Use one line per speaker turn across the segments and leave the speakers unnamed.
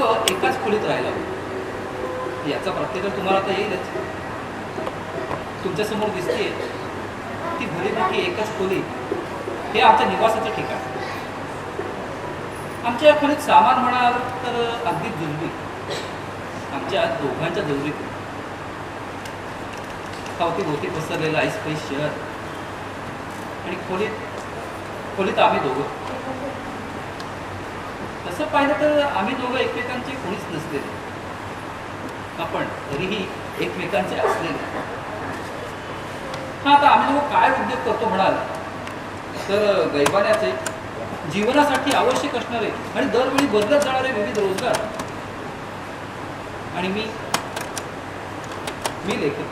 दोघं एकाच खोलीत राहायला याचा प्रत्येक तुम्हाला तर येईलच. तुमच्यासमोर दिसते ती भली मोठी एकच खोली, हे आमच्या निवासाचं ठिकाण. आमच्या खोलीत सामान म्हणाल तर अगदी जुलबी आमच्या दोघांच्या जरुरीत. अवतीभोवती पसरलेलं आईस्पाईस शहर आणि खोलीत आम्ही दोघं. तसं पाहिलं तर आम्ही दोघं एकमेकांचे कोणीच नसलेले, आपण तरीही एकमेकांचे असलेले. हा, आता आम्ही दोघं काय उद्योग करतो म्हणाल तर गैबाण्याचे जीवनासाठी आवश्यक असणारे आणि दरवेळी बदलत जाणारे विविध रोजगार. आणि मी लेखक.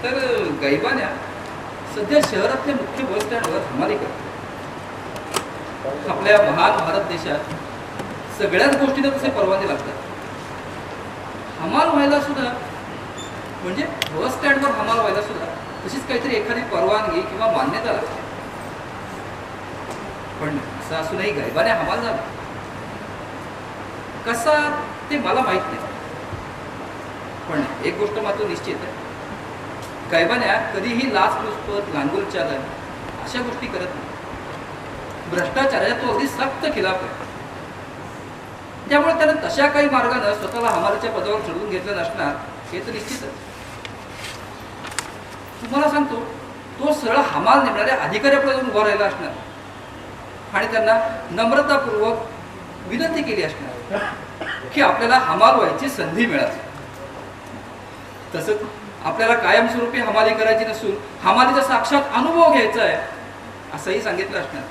तर गैबान्या सध्या शहरातल्या मुख्य बस स्टँडवर हमाली करतो. आपल्या महान भारत देशात सगळ्याच गोष्टींना तसे परवाने लागतात. हमाल व्हायला सुद्धा, म्हणजे बस स्टँडवर हमाल व्हायला सुद्धा तशीच काहीतरी एखादी परवानगी किंवा मान्यता लागते. पण असं असूनही गैबान्या हमाल झाला कसा ते मला माहित नाही. पण एक गोष्ट मात्र निश्चित आहे, गैबान्या कधीही लाचलुचपत, लांगुलचालन अशा गोष्टी करत नाही. भ्रष्टाचाराच्या तो अगदी सक्त खिलाफ आहे. त्यामुळे त्यानं तशा काही मार्गाने स्वतःला हमालीच्या पदावर चढवून घेतलं नसणार हे तर निश्चितच. तुम्हाला सांगतो, तो सरळ हमाल नेमणाऱ्या अधिकाऱ्यापुढे जाऊन उभा राहिला असणार आणि त्यांना नम्रतापूर्वक विनंती केली असणार की आपल्याला हमाल व्हायची संधी मिळाली. तसंच आपल्याला कायमस्वरूपी हमाली करायची नसून हमालीचा साक्षात अनुभव घ्यायचा आहे असंही सांगितलं असणार.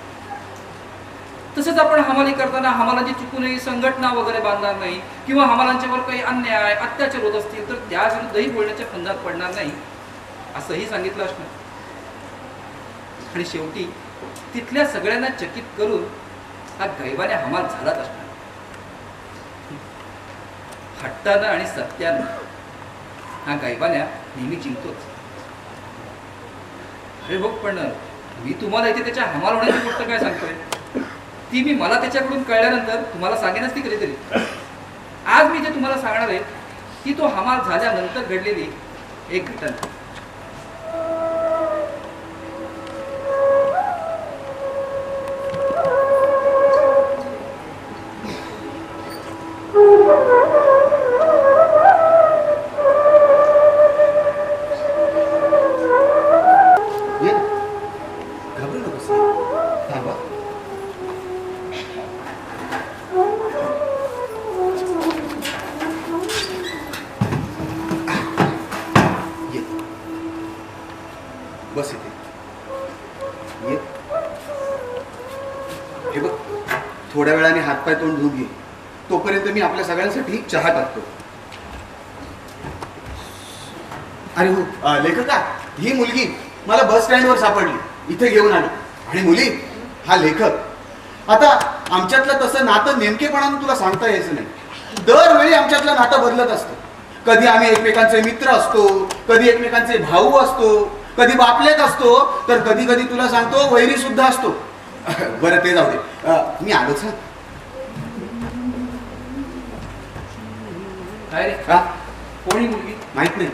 तसंच आपण हमाली करताना हमालांची चुकूनही संघटना वगैरे बांधणार नाही किंवा हमालांच्यावर काही अन्याय अत्याचार होत असतील तर त्याविरुद्धही बोलण्याच्या फंदात पडणार नाही असंही सांगितलं असणार. आणि शेवटी तिथल्या सगळ्यांना चकित करून हा गैबान्या हमाल झालाच असणार. हट्टानं आणि सत्यानं हा गैबान्या नेहमी जिंकतोच. अरे बघ, पण मी तुम्हाला इथे त्याच्या हमाल होण्याची गोष्ट काय सांगतोय ती मी मला त्याच्याकडून कळल्यानंतर तुम्हाला सांगेनच ती कधीतरी. आज मी जे तुम्हाला सांगणार आहे ती तो हमाल झाल्यानंतर घडलेली एक घटना.
बस इथे ये. हे बघ, थोड्या वेळाने हातपाय तोंड धुवून घे. तोपर्यंत मी आपल्या सगळ्यांसाठी चहा टाकतो. अरे हो लेखका, ही मुलगी मला बस स्टँडवर सापडली, इथे घेऊन आली. आणि मुली, हा लेखक. आता आमच्यातलं तसं नातं नेमकेपणानं तुला सांगता यायचं नाही. दरवेळी आमच्यातलं नातं बदलत असतं. कधी आम्ही एकमेकांचे मित्र असतो, कधी एकमेकांचे भाऊ असतो, कधी बापलेक असतो, तर कधी कधी तुला सांगतो वैरी सुद्धा असतो. बरं ते जाऊ दे, मी आलोच.
काय रे, कोणी मुलगी
माहित नाही,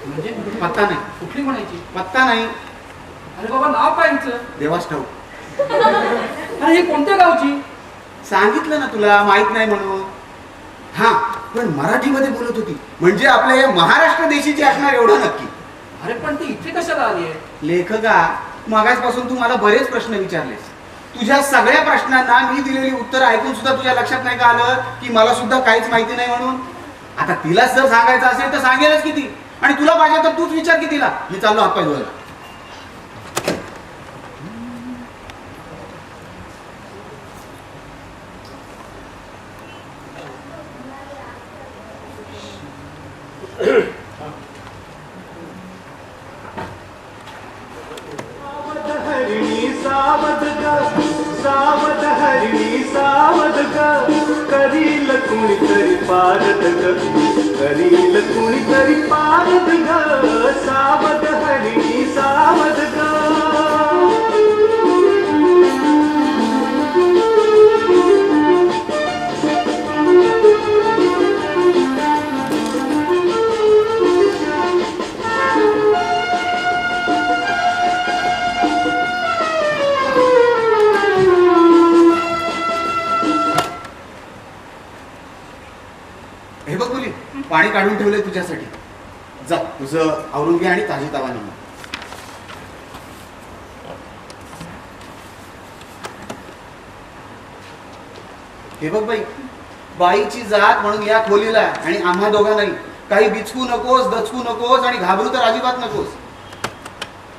म्हणजे
पत्ता नाही.
कुठली म्हणायची?
पत्ता नाही.
अरे बाबा, नाव काय हिचं?
देवास ठाऊ.
अरे ही कोणत्या गावची?
सांगितलं ना तुला, माहित नाही म्हणून. हा, पण मराठीमध्ये बोलत होती, म्हणजे आपल्या या महाराष्ट्र देशीची असणार एवढं नक्की.
अरे पण ती इथे कशाला आली आहे?
लेखका, मागासपासून तू मला बरेच प्रश्न विचारलेस. तुझ्या सगळ्या प्रश्नांना मी दिलेली उत्तर ऐकून सुद्धा तुझ्या लक्षात नाही का आलं की मला सुद्धा काहीच माहिती नाही म्हणून? आता तिलाच जर सांगायचं असेल तर सांगेलच की ती. आणि तुला पाहिजे तर तूच विचार की तिला. मी चाललो हातपाय धुवायला.
सावध हरिणी सावध करील कुणीतरी पारद ग, करील कुणीतरी पारद ग. सावध हरिणी सावध
पाणी काढून ठेवलंय तुझ्यासाठी. जा तुझं आवरून घे आणि ताजी तावा निघ. हे बघ बाई, बाईची जात म्हणून या खोलीला आणि आम्हा दोघांनाही काही बिचकू नकोस, दचकू नकोस आणि घाबरू तर अजिबात नकोस.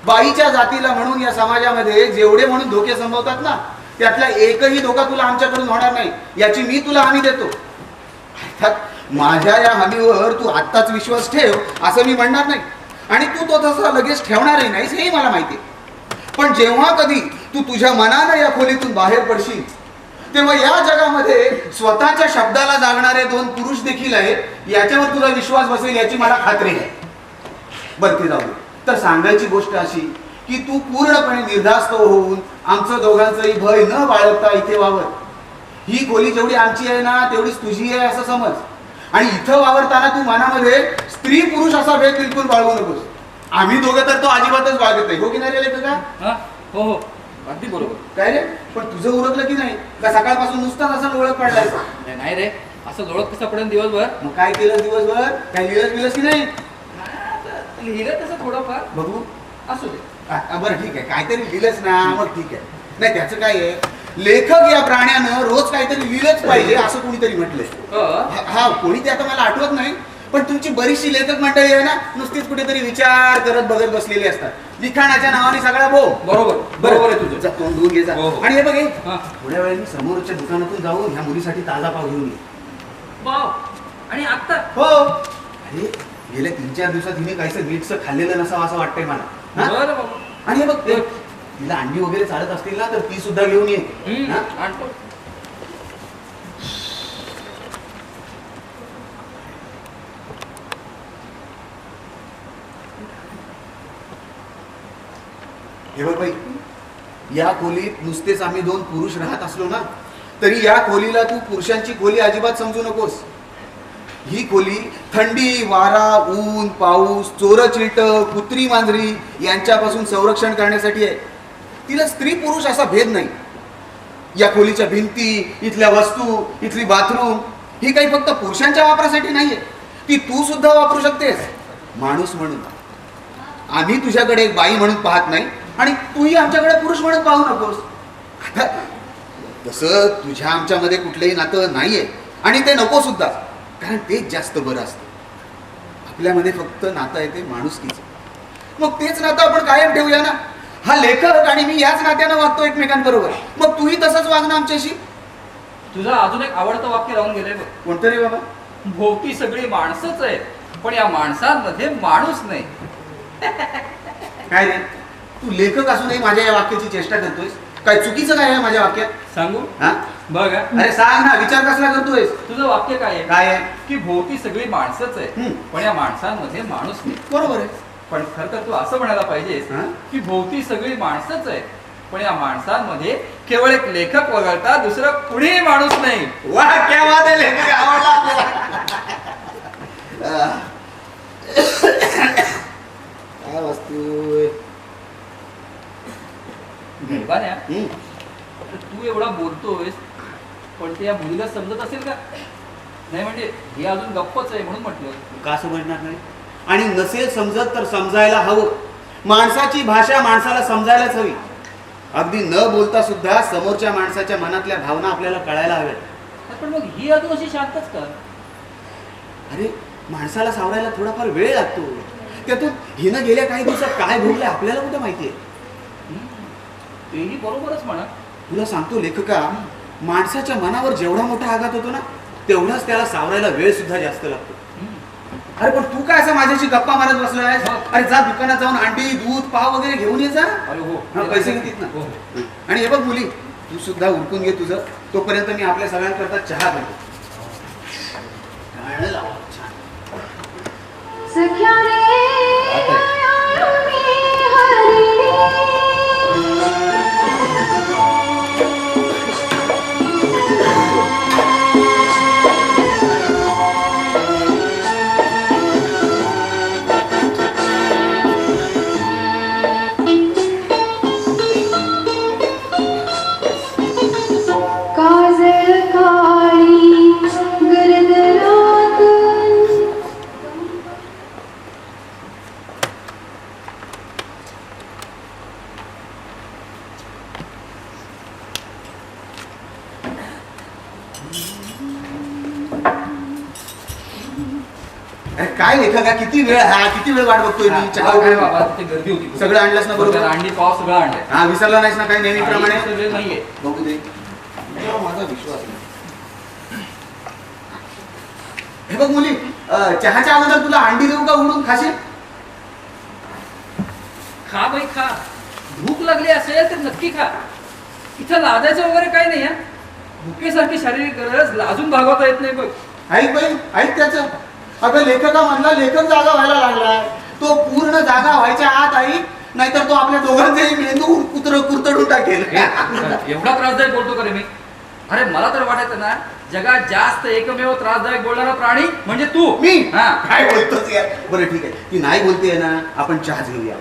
बाईच्या जातीला म्हणून या समाजामध्ये जेवढे म्हणून धोके संभवतात ना, त्यातला एकही धोका तुला आमच्याकडून होणार नाही, याची मी तुला हमी देतो. अर्थात माझ्या या हमीवर तू आत्ताच विश्वास ठेव असं मी म्हणणार नाही, आणि तू तो तसा लगेच ठेवणारही नाहीस हेही मला माहिती आहे. पण जेव्हा कधी तू तुझ्या मनानं या खोलीतून बाहेर पडशील, तेव्हा या जगामध्ये स्वतःच्या शब्दाला जागणारे दोन पुरुष देखील आहेत याच्यावर तुझा विश्वास बसेल याची मला खात्री आहे. बरं ते जाऊ दे. तर सांगायची गोष्ट अशी की तू पूर्णपणे निर्धास्त होऊन आमचं दोघांचंही भय न बाळगता इथे वावर. ही खोली जेवढी आमची आहे ना तेवढीच तुझी आहे असं समज. आणि इथं वावरताना तू मनामध्ये स्त्री पुरुष असा भेद बिलकुल बाळगू नकोस. आम्ही दोघं तर तो अजिबातच बाळगत नाही. हो की नाही रे लेखका?
हो हो अगदी बरोबर.
काय रे, पण तुझं उरकलं की नाही? का सकाळपासून नुसताच असं ओळख पडलाय?
नाही रे, असं लोळत कसं पडेल दिवसभर?
मग काय केलं दिवसभर? काय लिहिलंस बिलस की नाही?
लिहिलं तसं थोडंफार.
बघू.
असू दे.
बरं ठीक आहे, काहीतरी लिहिलंच ना, मग ठीक आहे. नाही त्याचं काय आहे, लेखक या प्राण्यानं रोज काहीतरी लिहिलंच पाहिजे असं कोणीतरी म्हटलंय. हा कोणी ते आता मला आठवत नाही, पण तुमची बरीचशी लेखक मंडळी आहे ना, नुसतीच कुठेतरी विचार करत बघत बसलेली असतात. लिखाणाच्या नावाने सगळा
बरोबर बरोबर आहे तुझं.
जा तोंड धुवून घे जा.
हो, हो.
आणि हे बघ हे, थोड्या वेळाने समोरच्या दुकानातून जाऊन ह्या मुलीसाठी ताजा पाव घेऊन ये.
वाव, आणि आता?
हो. अरे गेल्या 3-4 दिवसात हिने काहीसं नीटचं खाल्लेलं नसावं असं वाटतंय मला. हा?
बरं बाबा.
आणि हे बघ ते तिला अंडी वगैरे चालत असतील ना तर ती सुद्धा घेऊन ये. हा?
आणतो.
हे बघ बाई, या खोलीत नुसतेच आम्ही दोन पुरुष राहत असलो ना तरी या खोलीला तू पुरुषांची खोली अजिबात समजू नकोस. ही खोली थंडी, वारा, ऊन, पाऊस, चोर चिलट, कुत्री मांजरी यांच्यापासून संरक्षण करण्यासाठी आहे. तिला स्त्री पुरुष असा भेद नाही. या खोलीच्या भिंती, इथल्या वस्तू, इथली बाथरूम ही काही फक्त पुरुषांच्या वापरासाठी नाहीये, ती तू सुद्धा वापरू शकतेस माणूस म्हणून. आम्ही तुझ्याकडे एक बाई म्हणून पाहत नाही आणि तूही आमच्याकडे पुरुष म्हणून पाहू नकोस. तसं तुझ्या आमच्यामध्ये कुठलंही नातं नाहीये आणि ते नको सुद्धा, कारण तेच जास्त बरं असतं. आपल्यामध्ये फक्त नातं आहे ते माणुसकीचं. मग तेच नातं आपण कायम ठेवूया ना. हा लेखक आणि मी याच नात्यानं वागतो एकमेकांबरोबर, मग तूही तसंच वाग ना आमच्याशी.
तुझं अजून एक आवडतं वाक्य राहून गेलंय बघ.
कोणतं रे बाबा?
भोवती सगळी माणसंच आहेत पण या माणसांमध्ये माणूस नाही.
काय रे, तू लेखक असूनही माझ्या या वाक्याची चेष्टा करतोयस? काय चुकीचं काय आहे माझ्या वाक्यात?
सांगू?
हा
बघ हा.
अरे सांग ना, विचार कसला करतोयस?
तुझं वाक्य काय आहे?
काय आहे?
की भोवती सगळी माणसंच आहे पण या माणसांमध्ये माणूस नाही.
बरोबर आहे.
पण खरं तर तू असं म्हणायला पाहिजेस
हा?
की भोवती सगळी माणसंच आहे पण या माणसांमध्ये केवळ एक लेखक वगळता दुसरं कुणीही माणूस नाही.
वा क्या बात आहे, लेखक आवडला आपल्याला. काय वस्तू
निर्वाण्या, तू एवढा बोलतोयस पण ते या मुलीला समजत असेल का? नाही म्हणजे हे अजून गप्पच आहे म्हणून म्हटलं.
का समजणार नाही? आणि नसेल समजत तर समजायला हवं. माणसाची भाषा माणसाला समजायलाच हवी. अगदी न बोलता सुद्धा समोरच्या माणसाच्या मनातल्या भावना आपल्याला कळायला हव्यात.
पण मग ही अजून अशी शांतच का?
अरे माणसाला सावरायला थोडाफार वेळ लागतो. त्यातून हिनं गेल्या काही दिवसात काय भोगले आपल्याला कुठं माहितीये?
तेही बरोबरच म्हणा.
तुला सांगतो लेखका, माणसाच्या मनावर जेवढा मोठा आघात होतो ना तेवढाच त्याला सावरायला वेळ सुद्धा जास्त लागतो. अरे पण तू काय असं माझ्याशी गप्पा मारत बसलाय? अरे जा दुकानात जाऊन अंडी, दूध, पाव वगैरे घेऊन ये जा.
अरे हो,
पैसे कितीत ना. आणि हे बघ मुली, तू सुद्धा उरकून घे तुझं. तोपर्यंत मी आपल्या सगळ्यांकरता चहा करतो. गाणं लावा छान.
सख्या रे काजळ काळी गरदरात
काय लेखा का किती वेळ वाट बघतोय मी चहा
काय
वगैरे.
बाबा ते गर्दी होती
सगळं आणलंस ना बरोबर?
अंडी पाव सगळं आणलंय
हा विसरला नाहीस ना काही नेहमीप्रमाणे?
आणि सगळे नाहीये
बघू दे तुझ्यावर माझा विश्वास नाही. हे बघ मुली, चहाच्या अगोदर तुला अंडी देऊ का उडून खाशील?
खा बाई खा, भूक लागली असेल तर नक्की खा. इथं लाजायचं वगैरे काही नाही. भुकेसारखी शारीरिक गरज लाजून भागवता येत नाही बघ.
ऐक बाई, ऐक त्याचं. अगं लेखका म्हणला लेखक जागा व्हायला लागलाय. तो पूर्ण जागा व्हायच्या आत ऐक, नाहीतर तो आपल्या दोघांचेही मेंदू कुरतडून टाकेल.
एवढा त्रासदायक बोलतो का रे मी? अरे मला तर वाटायचं ना जगात जास्त एकमेव त्रासदायक बोलणारा प्राणी म्हणजे तू.
मी
हा
काय बोलतोस यार? बरं ठीक आहे, ती नाही बोलतेय ना, आपण चहाच घेऊया.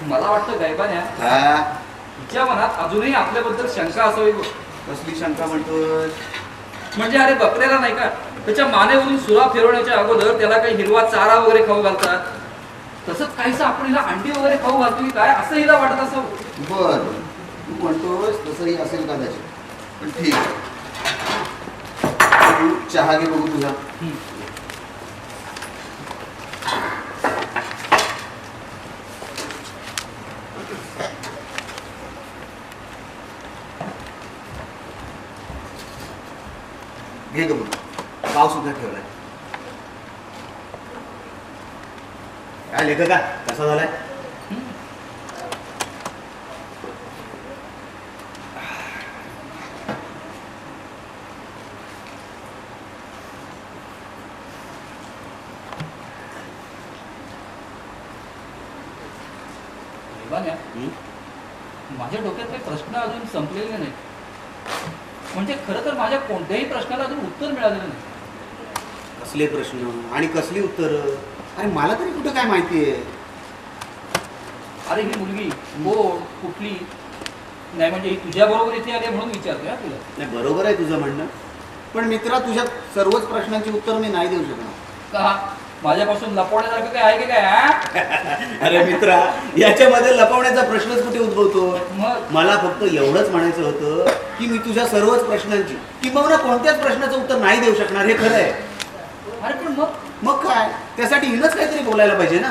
मला वाटतं गायबान्या
हा,
तिच्या मनात अजूनही आपल्याबद्दल शंका असावी बघ.
कसली शंका म्हणतोय?
म्हणजे अरे बकऱ्याला नाही का त्याच्या मानेवरून सुरा फिरवण्याच्या अगोदर त्याला काही हिरवा चारा वगैरे खाऊ घालतात, तसंच काहीच आपण हिला अंडी वगैरे खाऊ घालतो की काय असं हिला वाटत असावं.
बर, तू म्हणतोस तसंही असेल कदाचित, पण ठीक आहे. तू चहा घे बघू तुझा. घे ग बघ, पाव सुद्धा ठेवलाय. काय लेखका कसा झालाय?
गायबान्या, माझ्या डोक्यातले प्रश्न अजून संपलेले नाही. म्हणजे खरं तर माझ्या कोणत्याही प्रश्नाला अजून उत्तर मिळालेलं नाही.
कसले प्रश्न आणि कसली उत्तर? अरे मला तरी कुठं काय माहितीये?
अरे ही मुलगी कोण, कुठली? नाही म्हणजे ही तुझ्या बरोबर इथे आली म्हणून विचारतोय हा तुला.
नाही, बरोबर आहे तुझं म्हणणं, पण मित्रा तुझ्या सर्वच प्रश्नांची उत्तर मी नाही देऊ शकणार.
का माझ्यापासून लपवण्यासारखं काय आहे की काय हा?
अरे मित्रा, याच्यामध्ये लपवण्याचा प्रश्नच कुठे उद्भवतो?
मग
मला फक्त एवढंच म्हणायचं होतं की मी तुझ्या सर्वच प्रश्नांची किंवा कोणत्याच प्रश्नाचं उत्तर नाही देऊ शकणार, हे खरं आहे.
अरे पण
मग काय, त्यासाठी हिनंच काहीतरी बोलायला पाहिजे ना.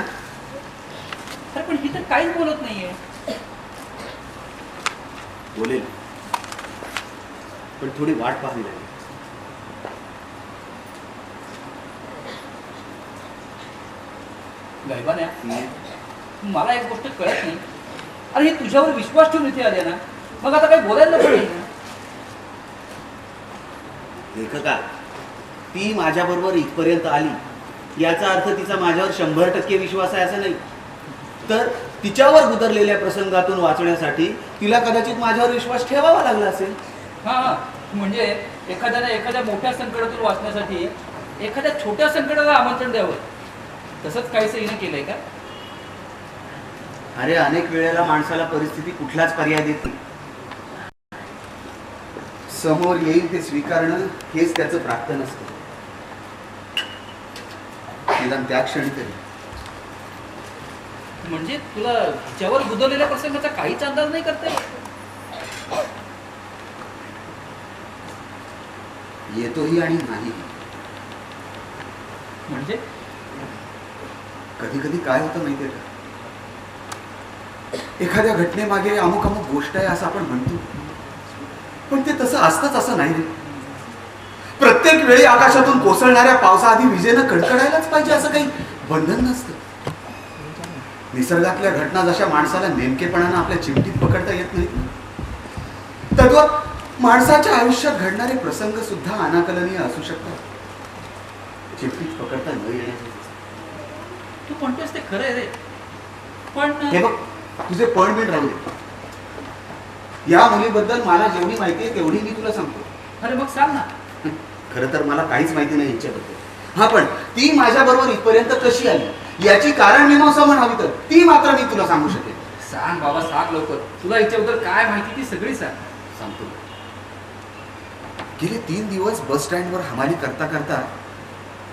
अरे पण ही तर काहीच बोलत नाहीये.
बोलेल, पण थोडी वाट पाहावी लागेल.
गायबान्या, मला एक गोष्ट कळत नाही. अरे ही तुझ्यावर विश्वास ठेवून इथे आले ना, मग आता काही बोलायला नको नाही ना?
लेखका, ती माझ्याबरोबर इथपर्यंत आली याचा अर्थ तिचा माझ्यावर 100% विश्वास आहे असं नाही. तर तिच्यावर गुदरलेल्या प्रसंगातून वाचण्यासाठी तिला कदाचित माझ्यावर विश्वास ठेवावा लागला असेल.
हा म्हणजे एखाद्याला एखाद्या मोठ्या संकटातून वाचण्यासाठी एखाद्या छोट्या संकटाला आमंत्रण द्यावं, तसंच काहीसं हिने केलंय का?
अरे अनेक वेळेला माणसाला परिस्थिती कुठलाच पर्याय देत नाही. समोर येईल ते स्वीकारणं हेच त्याचं प्रार्थना असतं. निदान त्या क्षणी तरी.
म्हणजे तुला तिच्यावर गुदरलेल्या प्रसंगाचा काहीच अंदाज नाही करता येत?
येतोही आणि नाही.
म्हणजे
कधी कधी काय होतं माहितीये का, एखाद्या घटनेमागे अमुक अमुक गोष्ट आहे असं आपण म्हणतो, पण ते तसं असतंच असं नाही रे. प्रत्येक वेळी आकाशातून कोसळणाऱ्या पावसाआधी विजेनं कडकडायलाच पाहिजे असं काही बंधन नसतं. निसर्गातल्या घटना जशा माणसाला नेमकेपणानं आपल्या चिमटीत पकडता येत नाहीत, तद्वत माणसाच्या आयुष्यात घडणारे प्रसंग सुद्धा अनाकलनीय असू शकतात, चिमटीत पकडता न येण्याचे.
तू म्हणतोस ते खरं आहे रे, पण
हे बघ, तुझे पॉइंट बिट राहू दे. या मुलीबद्दल मला जेवढी माहिती आहे तेवढी मी तुला सांगतो.
अरे मग सांग ना.
खरं तर मला काहीच माहिती नाही हिच्याबद्दल. हा, पण ती माझ्या बरोबर इथपर्यंत कशी आली याची कारण मीमांसा म्हणावी तर ती मात्र मी तुला सांगू शकेन.
सांग बाबा, सांग लवकर. तुला हिच्याबद्दल काय माहिती ती सगळी सांग.
सांगतो. गेले 3 दिवस बस स्टँडवर हमाली करता करता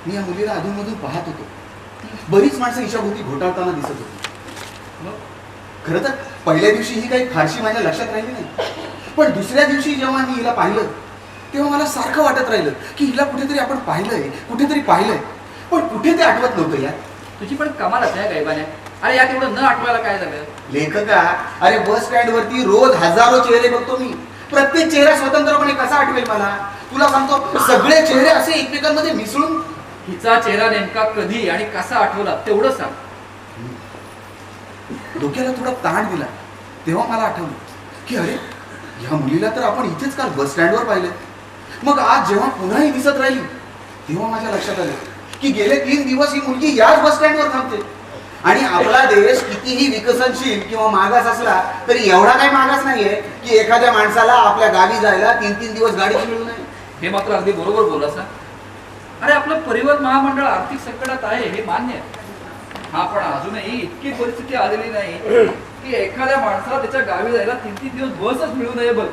मी या मुलीला अधूनमधून पाहत होतो. बरीच माणसं हिच्याभोवती घोटाळताना दिसत होती.
मग
खरं तर पहिल्या दिवशी ही काही फारशी माझ्या लक्षात राहिली नाही, पण दुसऱ्या दिवशी जेव्हा मी हिला पाहिलं तेव्हा मला सारखं वाटत राहिलं की हिला कुठेतरी आपण पाहिलंय पण कुठे ते आठवत नव्हतं यार.
तुझी पण कमालच आहे गायबाने. अरे यात एवढं न आठवायला काय झालं?
लेखका, अरे बस स्टँड वरती रोज हजारो चेहरे बघतो मी. प्रत्येक चेहरा स्वतंत्रपणे कसा आठवेल मला? तुला सांगतो, सगळे चेहरे असे एकमेकांमध्ये मिसळून.
हिचा चेहरा नेमका कधी आणि कसा आठवला तेवढं सांग.
डोक्याला थोडा ताण दिला तेव्हा मला आठवलं की अरे ह्या मुलीला तर आपण इथेच काल बस स्टँडवर पाहिलं. मग आज जेव्हा पुन्हा ही दिसत राहिली तेव्हा माझ्या लक्षात आलं की गेले 3 दिवस ही मुलगी याच बस स्टँडवर थांबते. आणि आपला देश कितीही विकसनशील किंवा मागास असला तरी एवढा काही मागास नाहीये की एखाद्या माणसाला आपल्या गावी जायला 3-3 दिवस गाडी मिळू नये.
हे मात्र अगदी बरोबर बोललास हा. अरे आपलं परिवहन महामंडळ आर्थिक संकटात आहे हे मान्य आहे. हा, पण अजूनही इतकी परिस्थिती आलेली नाही की एखाद्या माणसाला त्याच्या गावी जायला 3-3 दिवस बसच मिळू नये. बघ,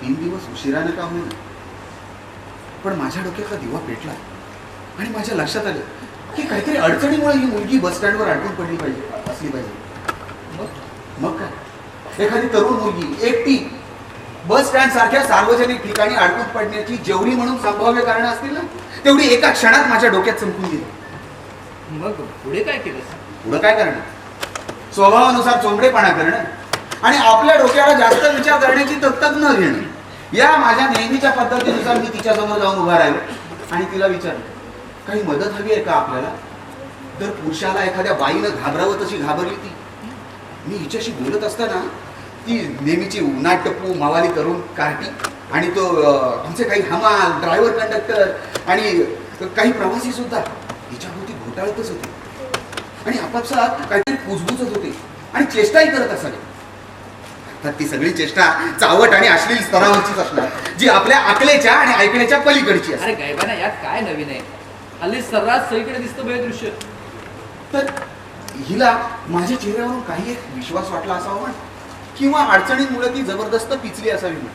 3 दिवस उशिरानं का होईल, पण माझ्या डोक्यातला दिवा पेटला आणि माझ्या लक्षात आलं की काहीतरी अडचणीमुळे ही मुलगी बस स्टँडवर अडकून पडली असली पाहिजे. मग काय, एखादी तरुण मुलगी एकटी बस स्टँड सारख्या सार्वजनिक ठिकाणी अडकून पडण्याची जेवढी म्हणून संभाव्य कारणं असतील ना तेवढी एका क्षणात माझ्या डोक्यात चमकून दिली.
मग पुढे काय केलंस?
पुढं काय करणं, स्वभावानुसार चोंबडेपणा करणं आणि आपल्या डोक्याला जास्त विचार करण्याची तत्तक न घेणं. या माझ्या नेहमीच्या पद्धतीनुसार मी तिच्यासमोर जाऊन उभा राहिलो आणि तिला विचारलं, काही मदत हवी आहे का आपल्याला? तर पुरुषाला एखाद्या बाईनं घाबरावं तशी घाबरली ती. मी हिच्याशी बोलत असताना ती नेहमीची उन्हाटप्पू मावाली तरुण कार्टी आणि तो आमचे काही हमाल ड्रायव्हर कंडक्टर आणि काही प्रवासी सुद्धा हिच्याभोवती घोटाळतच होते आणि आपापसात काहीतरी कुजबुजत होते आणि चेष्टाही करत असावे. तर ती सगळी चेष्टा चावट आणि अश्लील स्तरावरचीच असणार, जी आपल्या आकलेच्या आणि ऐकण्याच्या पलीकडची असते.
अरे गायबाना, यात काय नवीन आहे? हल्ली सर्रास सगळीकडे दिसतं बे दृश्य.
तर हिला माझ्या चेहऱ्यावरून काही एक विश्वास वाटला असावा म्हण, किंवा अडचणींमुळे ती जबरदस्त पिचली असावी म्हण.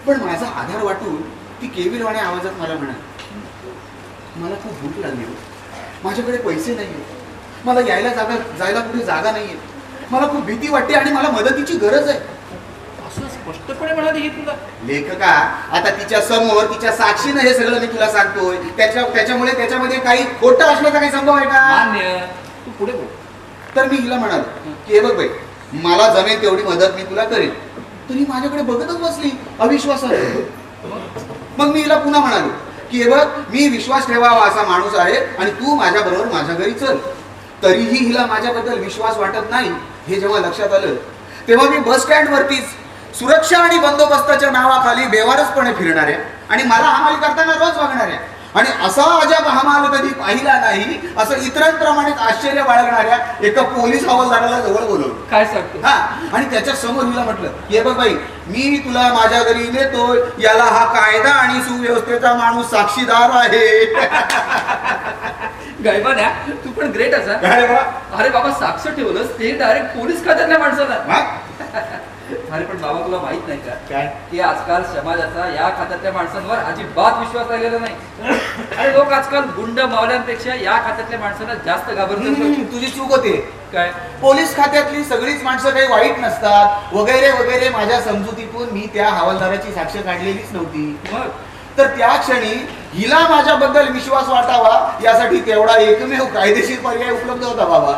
पण माझा आधार वाटून ती केविलवाण्या आवाजात मला म्हणाली, मला खूप भूक लागली हो, माझ्याकडे पैसे नाहीये, मला जायला कुठे जागा नाहीये, मला खूप भीती वाटते आणि मला मदतीची गरज आहे.
असं स्पष्टपणे म्हणाली ही तुला?
लेखका, आता तिच्या समोर तिच्या साक्षीनं हे सगळं मी तुला सांगतोय, त्याच्यामुळे त्याच्यामध्ये काही खोटं असण्याचा काही संभव आहे का?
मान्य, तू पुढे बोल.
तर मी हिला म्हणालो की हे बघ बाई, मला जमेल तेवढी मदत मी तुला करेन. तरी माझ्याकडे बघतच बसली अविश्वासाने. मग मी हिला पुन्हा म्हणालो की हे बघ, मी विश्वास ठेवावा असा माणूस आहे आणि तू माझ्या बरोबर माझ्या घरी चल. तरीही हिला माझ्याबद्दल विश्वास वाटत नाही हे जेव्हा लक्षात आलं तेव्हा मी बस स्टँड वरतीच सुरक्षा आणि बंदोबस्ताच्या नावाखाली बेवारसपणे फिरणाऱ्या आणि मला हमाल करताना रोज वागणाऱ्या आणि असा अजब हमाल कधी पाहिला नाही असं इतरांप्रमाणेच आश्चर्य बाळगणाऱ्या एका पोलीस हवालदाराला जवळ बोलवलं.
काय सांगतो?
हा, आणि त्याच्या समोर हिला म्हटलं, हे बघ बाई, मी तुला माझ्या घरी नेतो, याला हा कायदा आणि सुव्यवस्थेचा माणूस साक्षीदार आहे.
गायबान्या, तू पण ग्रेट असा. अरे बाबा, साक्ष ठेवलंस ते डायरेक्ट पोलीस खात्यातल्या माणसाला. अरे पण बाबा, तुला माहित नाही का
काय
की आजकाल समाजाचा या खात्यातल्या माणसांवर अजिबात विश्वास राहिलेला नाही. अरे लोक आजकाल गुंड मावल्यांपेक्षा या खात्यातल्या माणसांना जास्त घाबरतात.
तुझी चूक होते.
काय?
पोलीस खात्यातली सगळीच माणसं काही वाईट नसतात वगैरे वगैरे. माझ्या समजुतीतून मी त्या हवालदाराची साक्ष काढलेलीच नव्हती.
मग
तर त्या क्षणी हिला माझ्याबद्दल विश्वास वाटावा यासाठी तेवढा एकमेव कायदेशीर पर्याय उपलब्ध होता बाबा.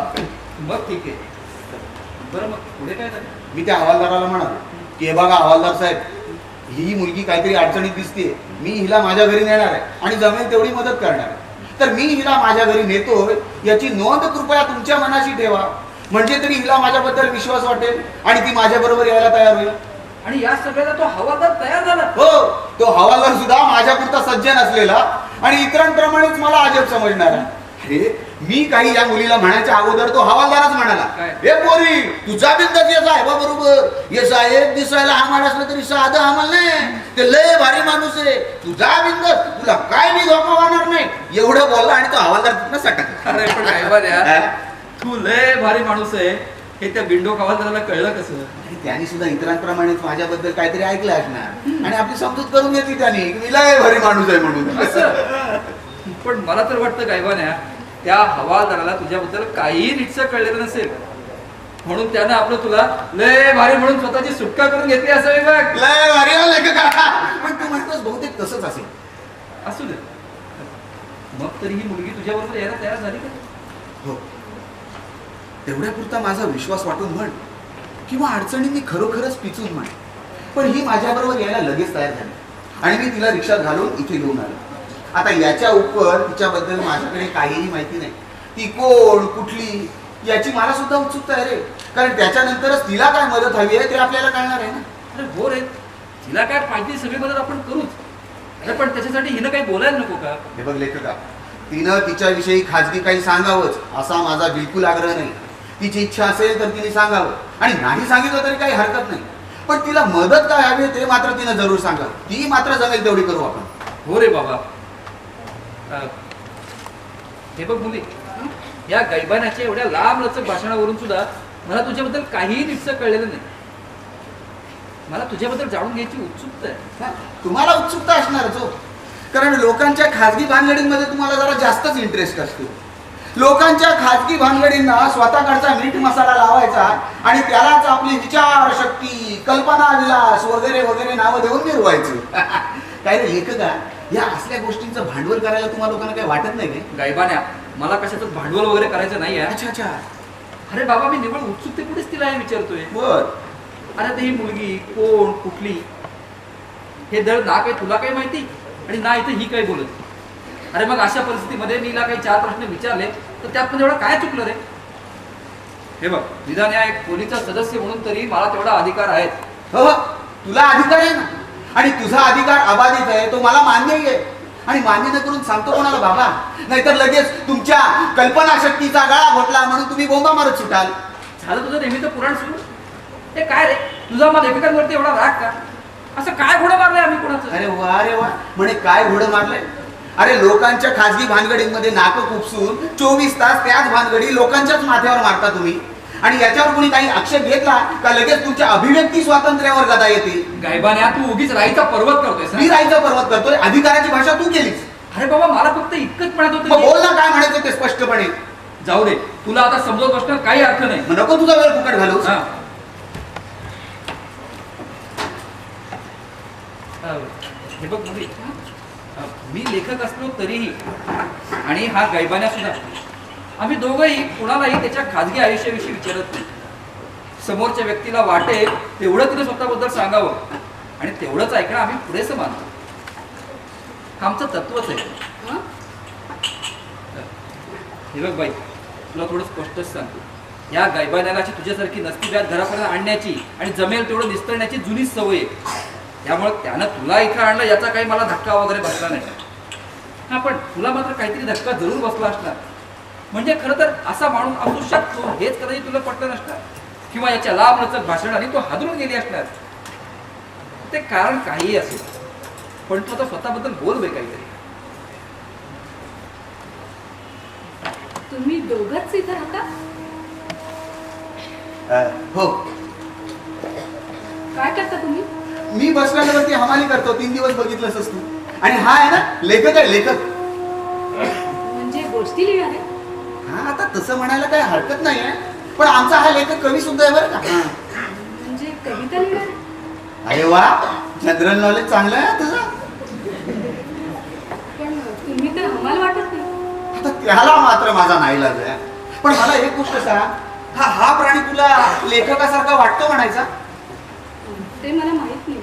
मग ठीक आहे. बरं, मग पुढे काय झालं?
मी त्या हवालदाराला म्हणालो की हे बघा हवालदार साहेब, ही मुलगी काहीतरी अडचणीत दिसते, मी हिला माझ्या घरी नेणार आहे आणि जमेल तेवढी मदत करणार आहे. तर मी हिला माझ्या घरी नेतोय याची नोंद कृपया तुमच्या मनाशी ठेवा, म्हणजे तरी हिला माझ्याबद्दल विश्वास वाटेल आणि ती माझ्या बरोबर यायला तयार होईल.
आणि या सगळ्याला तो हवालदार तयार झाला.
हो, तो हवालदार सुद्धा माझ्यापुरता सज्जन असलेला आणि इतरांप्रमाणेच मला अजब समजणारा. अरे मी काही या मुलीला म्हणायच्या अगोदर तो हवालदारच म्हणाला, हे पोरी, तुझा बिंदास या साहेबाबरोबर. हे साहेब दिसायला हमाल असलं तरी साधं हमाल नाही, ते लय भारी माणूस आहे, तुझा बिंदास, तुला काय मी धोका होणार नाही. एवढं बोलला आणि तो हवालदार तिथनं सटकला.
अरे पण गायबान्या, तू लय भारी माणूस आहे हे त्या बिंडो हवालदाराला कळलं कसं?
त्यांनी सुद्धा इतरांप्रमाणेच माझ्याबद्दल काहीतरी ऐकलं असणार आणि आपली समजूत करून घेतली त्यांनी की मी लय भारी माणूस आहे म्हणून.
असं? पण मला तर वाटतं गायबान्या, त्या हवालदाराला तुझ्याबद्दल काही नीटसं कळलेलं नसेल. म्हणून त्यानं आपलं तुला लय भारी म्हणून स्वतःची सुटका करून घेतली असावी बघ.
लय भारी हो लेखका. पण तू म्हणतोस बहुतेक तसंच असेल.
असू दे. मग तरी ही मुलगी तुझ्याबरोबर यायला तयार झाली का?
हो, तेवढ्यापुरता माझा विश्वास वाटून म्हण किंवा अडचणींनी खरोखरच पिचून म्हण, पण ही माझ्याबरोबर यायला लगेच तयार झाली आणि मी तिला रिक्षात घालून इथे घेऊन आलो. आता याच्या उपर तिच्याबद्दल माझ्याकडे काहीही माहिती नाही. ती कोण, कुठली याची मला सुद्धा उत्सुकता आहे रे. कारण त्याच्यानंतरच तिला काय मदत हवी आहे ते आपल्याला कळणार आहे ना.
अरे हो रे, तिला काय पाहिजे ती सगळी मदत आपण करूच. अरे पण त्याच्यासाठी हिनं काही बोलायला नको का?
हे बघ लेखका, तिनं तिच्याविषयी खाजगी काही सांगावंच असा माझा बिलकुल आग्रह नाही. तिची इच्छा असेल तर तिने सांगावं आणि नाही सांगितलं तरी काही हरकत नाही. पण तिला मदत काय हवी ते मात्र तिनं जरूर सांगावं. ती मात्र जमेल तेवढी करू आपण.
हो रे बाबा. हे बघ मुली, या गैबानाच्या एवढ्या लांब लचक भाषणावरून सुद्धा मला तुझ्याबद्दल काहीही नीटसं कळलेलं नाही. मला तुझ्याबद्दल जाणून घ्यायची उत्सुकता आहे.
हा, तुम्हाला उत्सुकता असणारच हो. कारण लोकांच्या खाजगी भानगडींमध्ये तुम्हाला जरा जास्तच इंटरेस्ट असतो. लोकांच्या खाजगी भानगडींना स्वतःकडचा मीठ मसाला लावायचा आणि त्यालाच आपली विचारशक्ती, कल्पना विलास वगैरे वगैरे नावं देऊन मिरवायचं. काय रे लेखका, या असल्या गोष्टींचं भांडवल करायला तुम्हाला लोकांना काही वाटत नाही काय?
गैबान्या, मला कशाचं भांडवल वगैरे करायचं नाही आहे.
अच्छा अच्छा,
अरे बाबा, मी निवड उत्सुकतेपुढेच तिला हे विचारतोय.
बर.
अरे आता ही मुलगी कोण, कुठली, हे दळ ना काही तुला काही माहिती आणि ना इथे ही काही बोलत. अरे मग अशा परिस्थितीमध्ये मीला काही 4 प्रश्न विचारले तर त्यात पण एवढं काय चुकलं रे? हे बघ, निदान या एक पोलीसचा सदस्य म्हणून तरी मला तेवढा अधिकार आहेत.
हो, तुला अधिकार आहे ना, आणि तुझा अधिकार अबाधित आहे तो मला मान्यही आहे. आणि मान्य न करून सांगतो कोणाला बाबा? नाहीतर लगेच तुमच्या कल्पनाशक्तीचा गळा घोटला म्हणून तुम्ही बोंबा मारत सुटाल.
झालं तुझं नेहमीचं पुराण सुरू. हे काय रे, तुझा मला लेखकांवरती एवढा राग का? असं काय घोडं मारलंय आम्ही कोणाचं?
अरे वा, म्हणे काय घोडं मारलंय? अरे लोकांच्या खाजगी भानगडींमध्ये नाकं खुपसून 24 तास त्याच भानगडी लोकांच्याच माथ्यावर मारता तुम्ही. आणि याच्यावर कोणी काही आक्षेप घेतला का लगेच तुमच्या अभिव्यक्ती स्वातंत्र्यावर गदा येते.
गायबान्या, तू उगीच राईचा पर्वत करतोयस ना?
मी राईचा पर्वत करतोय, अधिकाराची भाषा तू केलीस.
अरे बाबा, मला फक्त इतकंच म्हणत
मग
होतं.
बोल ना, काय म्हणायचं ते स्पष्टपणे.
जाऊ दे, तुला आता समजत बसण्यात काही अर्थ नाही.
मग नको तुझा वेळ फुकट घालू.
हे बघ मुली, मी लेखक असलो तरीही आणि हा गैबान्या सुद्धा, आम्ही दोघंही कुणालाही त्याच्या खाजगी आयुष्याविषयी विचारत नाही. समोरच्या व्यक्तीला वाटेल तेवढं तिने स्वतःबद्दल सांगावं आणि तेवढंच ऐकणं आम्ही पुरेसं मानतो. आमचं तत्वच आहे. हे बघ बाई, तुला थोडं स्पष्टच सांगतो, या गैबान्याची तुझ्यासारखी नसती व्याज घरापर्यंत आणण्याची आणि जमेल तेवढं निस्तरण्याची जुनी सवय आहे. त्यामुळे त्यानं तुला इथं आणलं याचा काही मला धक्का वगैरे बसला नाही. हा, पण तुला मात्र काहीतरी धक्का जरूर बसला असणार. म्हणजे खरं तर असा माणूस असू शकतो हेच कदाचित तुला पटलं नसणार, किंवा याच्या लांब लचक भाषणाने तो हादरून गेली असणार. ते कारण काहीही असेल, पण तू आता स्वतःबद्दल बोल बे काहीतरी.
तुम्ही दोघंच इथं राहता?
हो,
काय करता तुम्ही?
मी बस स्टँडवरती हमाली करतो. 3 दिवस बघितलंस तू. आणि हा आहे ना लेखक आहे, लेखक.
म्हणजे गोष्टी लिहिणारे?
हा, आता तसं म्हणायला काही हरकत नाही आहे, पण आमचा हा लेखक कवी सुद्धा आहे बरं का.
म्हणजे कविता लिहिणारे?
अरे वा, जनरल नॉलेज चांगलं आहे तुझं.
पण तुम्ही तर हमाल वाटत नाही.
आता त्याला मात्र माझा नाईलाज आहे. पण मला एक गोष्ट सांग, हा प्राणी तुला लेखकासारखा वाटतो म्हणायचा?
ते मला माहित नाही,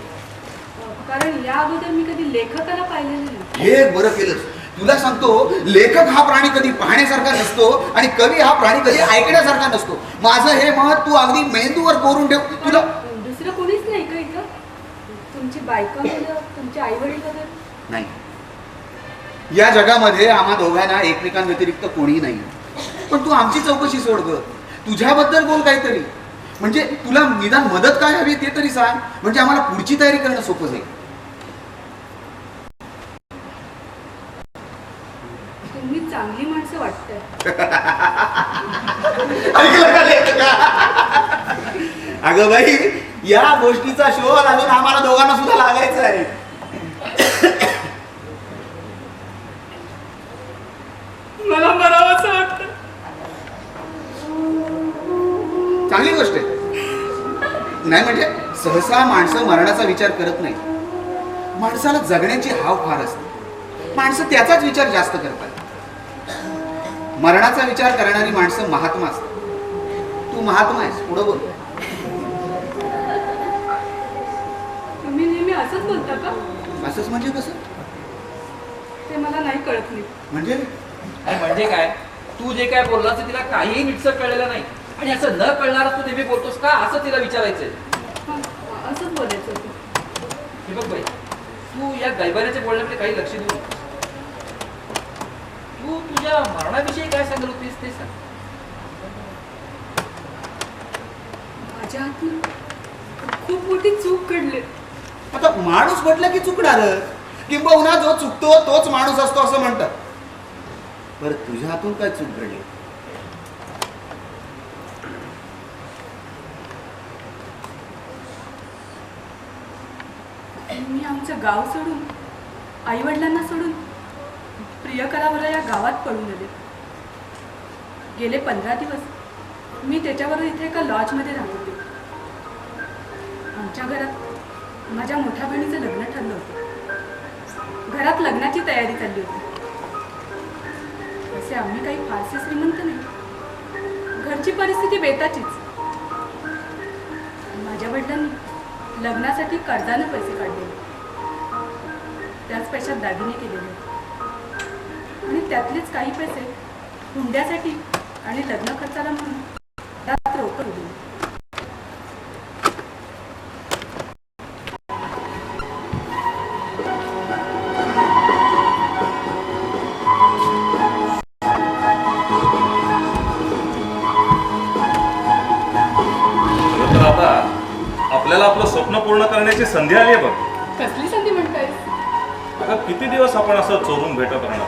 कारण या अगोदर मी कधी लेखकाला पाहिलेलं नाही.
हे बरं केलंस. तुला सांगतो, लेखक हा प्राणी कधी पाहण्यासारखा नसतो आणि कवी हा प्राणी कधी ऐकण्यासारखा नसतो. माझं हे मत तू अगदी मेंदूवर कोरून ठेव. तुला
दुसरं कोणीच नाही का इथं? तुमची बायको वगैरे, तुमचे आई वडील वगैरे?
नाही, या जगामध्ये आम्हा दोघांना एकमेकांव्यतिरिक्त कोणी नाही. पण तू आमची चौकशी सोड ग. तुझ्याबद्दल बोल काहीतरी. म्हणजे तुला निदान मदत काय हवी ते तरी सांग, म्हणजे आम्हाला पुढची तयारी करणं सोपं जाईल.
तुम्ही चांगली माणसं वाटताय.
अगं बाई, या गोष्टीचा शोध अजून आम्हाला दोघांना सुद्धा लागायचा आहे.
मला मरावंसं वाटतं.
चांगली गोष्ट नाही म्हणजे सहसा माणसं मरणाचा विचार करत नाही. माणसाला जगण्याची हाव फार असते. माणसं त्याचाच विचार जास्त करतात. मरणाचा विचार करणारी माणसं महात्मा असतात. तू महात्मा आहेस. पुढं बोल.
तुम्ही नेहमी असंच बोलता का?
असंच म्हणजे कसं?
ते मला नाही कळत नाही.
म्हणजे
आणि म्हणजे काय, तू जे काय बोललास ते तिला काहीही नीटसं कळलेलं नाही. आणि असं न कळणार तू नेहमी बोलतोस का, असं तिला विचारायचंय.
हां, असंच बोलायचं होतं.
हे बघ बाई, तू या गैबाऱ्याच्या बोलण्याकडे काही लक्ष देऊ नकोस. तू तुझ्या मरणाविषयी काय सांगत होतीस ते सांग.
माझ्या हातून खूप मोठी चूक घडली.
आता माणूस म्हटलं की चुकणार, किंबहुना जो चुकतो तोच माणूस असतो असं म्हणतात. बरं, तुझ्या हातून काय चूक घडली?
मी आमचं गाव सोडून, आई वडिलांना सोडून प्रियकरावर या गावात पळून आले. गेले 15 दिवस मी त्याच्यावर इथे एका लॉजमध्ये राहत होते. आमच्या घरात माझ्या मोठ्या बहिणीचं लग्न ठरलं होतं. घरात लग्नाची तयारी चालली होती. असे आम्ही काही फारसे श्रीमंत नाही. घरची परिस्थिती बेताचीच. माझ्या वडिलांनी लग्नासाठी कर्जाने पैसे काढले. त्याच पैशात दागिने केलेले आणि त्यातलेच काही पैसे हुंड्यासाठी आणि लग्न खर्चाला म्हणून त्यात रोकड दिली.
तर आता आपल्याला आपलं स्वप्न पूर्ण करण्याची संधी आली आहे बघ.
कसली संधी म्हणताय?
आता किती दिवस आपण असं चोरून भेटत राहणार.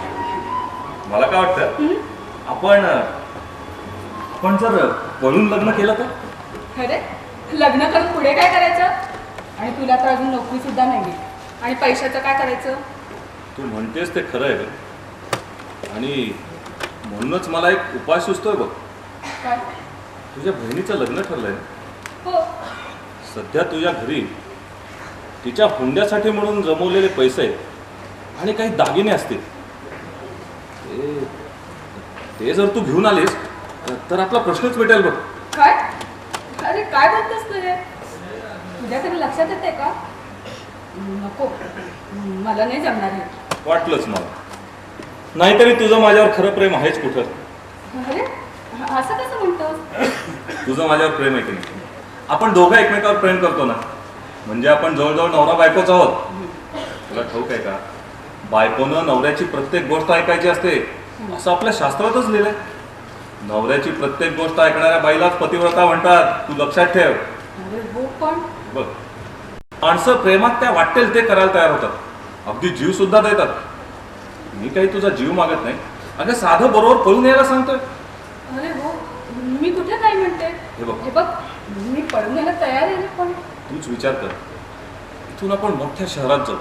मला काय वाटतं, आपण जर पळून लग्न केलं तर.
अरे, लग्न करून पुढे काय करायचं? आणि तुला तर अजून नोकरी सुद्धा नाही. आणि पैशाचं काय करायचं?
तू म्हणतेस ते खरं आहे बघ. आणि म्हणूनच मला एक उपाय सुचतोय बघ.
काय?
तुझ्या बहिणीचं लग्न ठरलंय.
हो.
सध्या तुझ्या घरी तिच्या हुंड्यासाठी म्हणून जमवलेले पैसे आणि काही दागिने असतील. ते जर तू घेऊन आलीस तर आपला प्रश्नच मिटेल बघ.
काय? अरे काय बोलतोस तू हे? तुझ्या तरी लक्षात येते का? नको, मला नाही जमणार हे.
वाटलंच मला. नाहीतरी तुझं माझ्यावर खरं प्रेम आहेच कुठं.
अरे, असं कसं म्हणतोस?
तुझं माझ्यावर प्रेम आहे की नाही? आपण दोघं एकमेकावर प्रेम करतो ना. म्हणजे आपण जवळजवळ नवरा बायकोच आहोत. तुला ठाऊक आहे का, बायकोनं नवऱ्याची प्रत्येक गोष्ट ऐकायची असते असं आपल्या शास्त्रातच लिहिलंय. नवऱ्याची प्रत्येक गोष्ट ऐकणाऱ्या बाईलाच पतिव्रता म्हणतात. तू लक्षात ठेव.
अरे हो, पण
बघ, माणसं प्रेमात त्या वाटेल ते करायला तयार होतात. अगदी जीव सुद्धा देतात. मी काही तुझा जीव मागत नाही. अगं साधं बरोबर पळून यायला सांगतोय.
अरे हो, मी कुठे काय म्हणते?
हे बघ.
हे बघ, मी पळून यायला तयार आहे रे, पण
तूच विचार कर. इथून आपण मोठ्या शहरात जाऊ,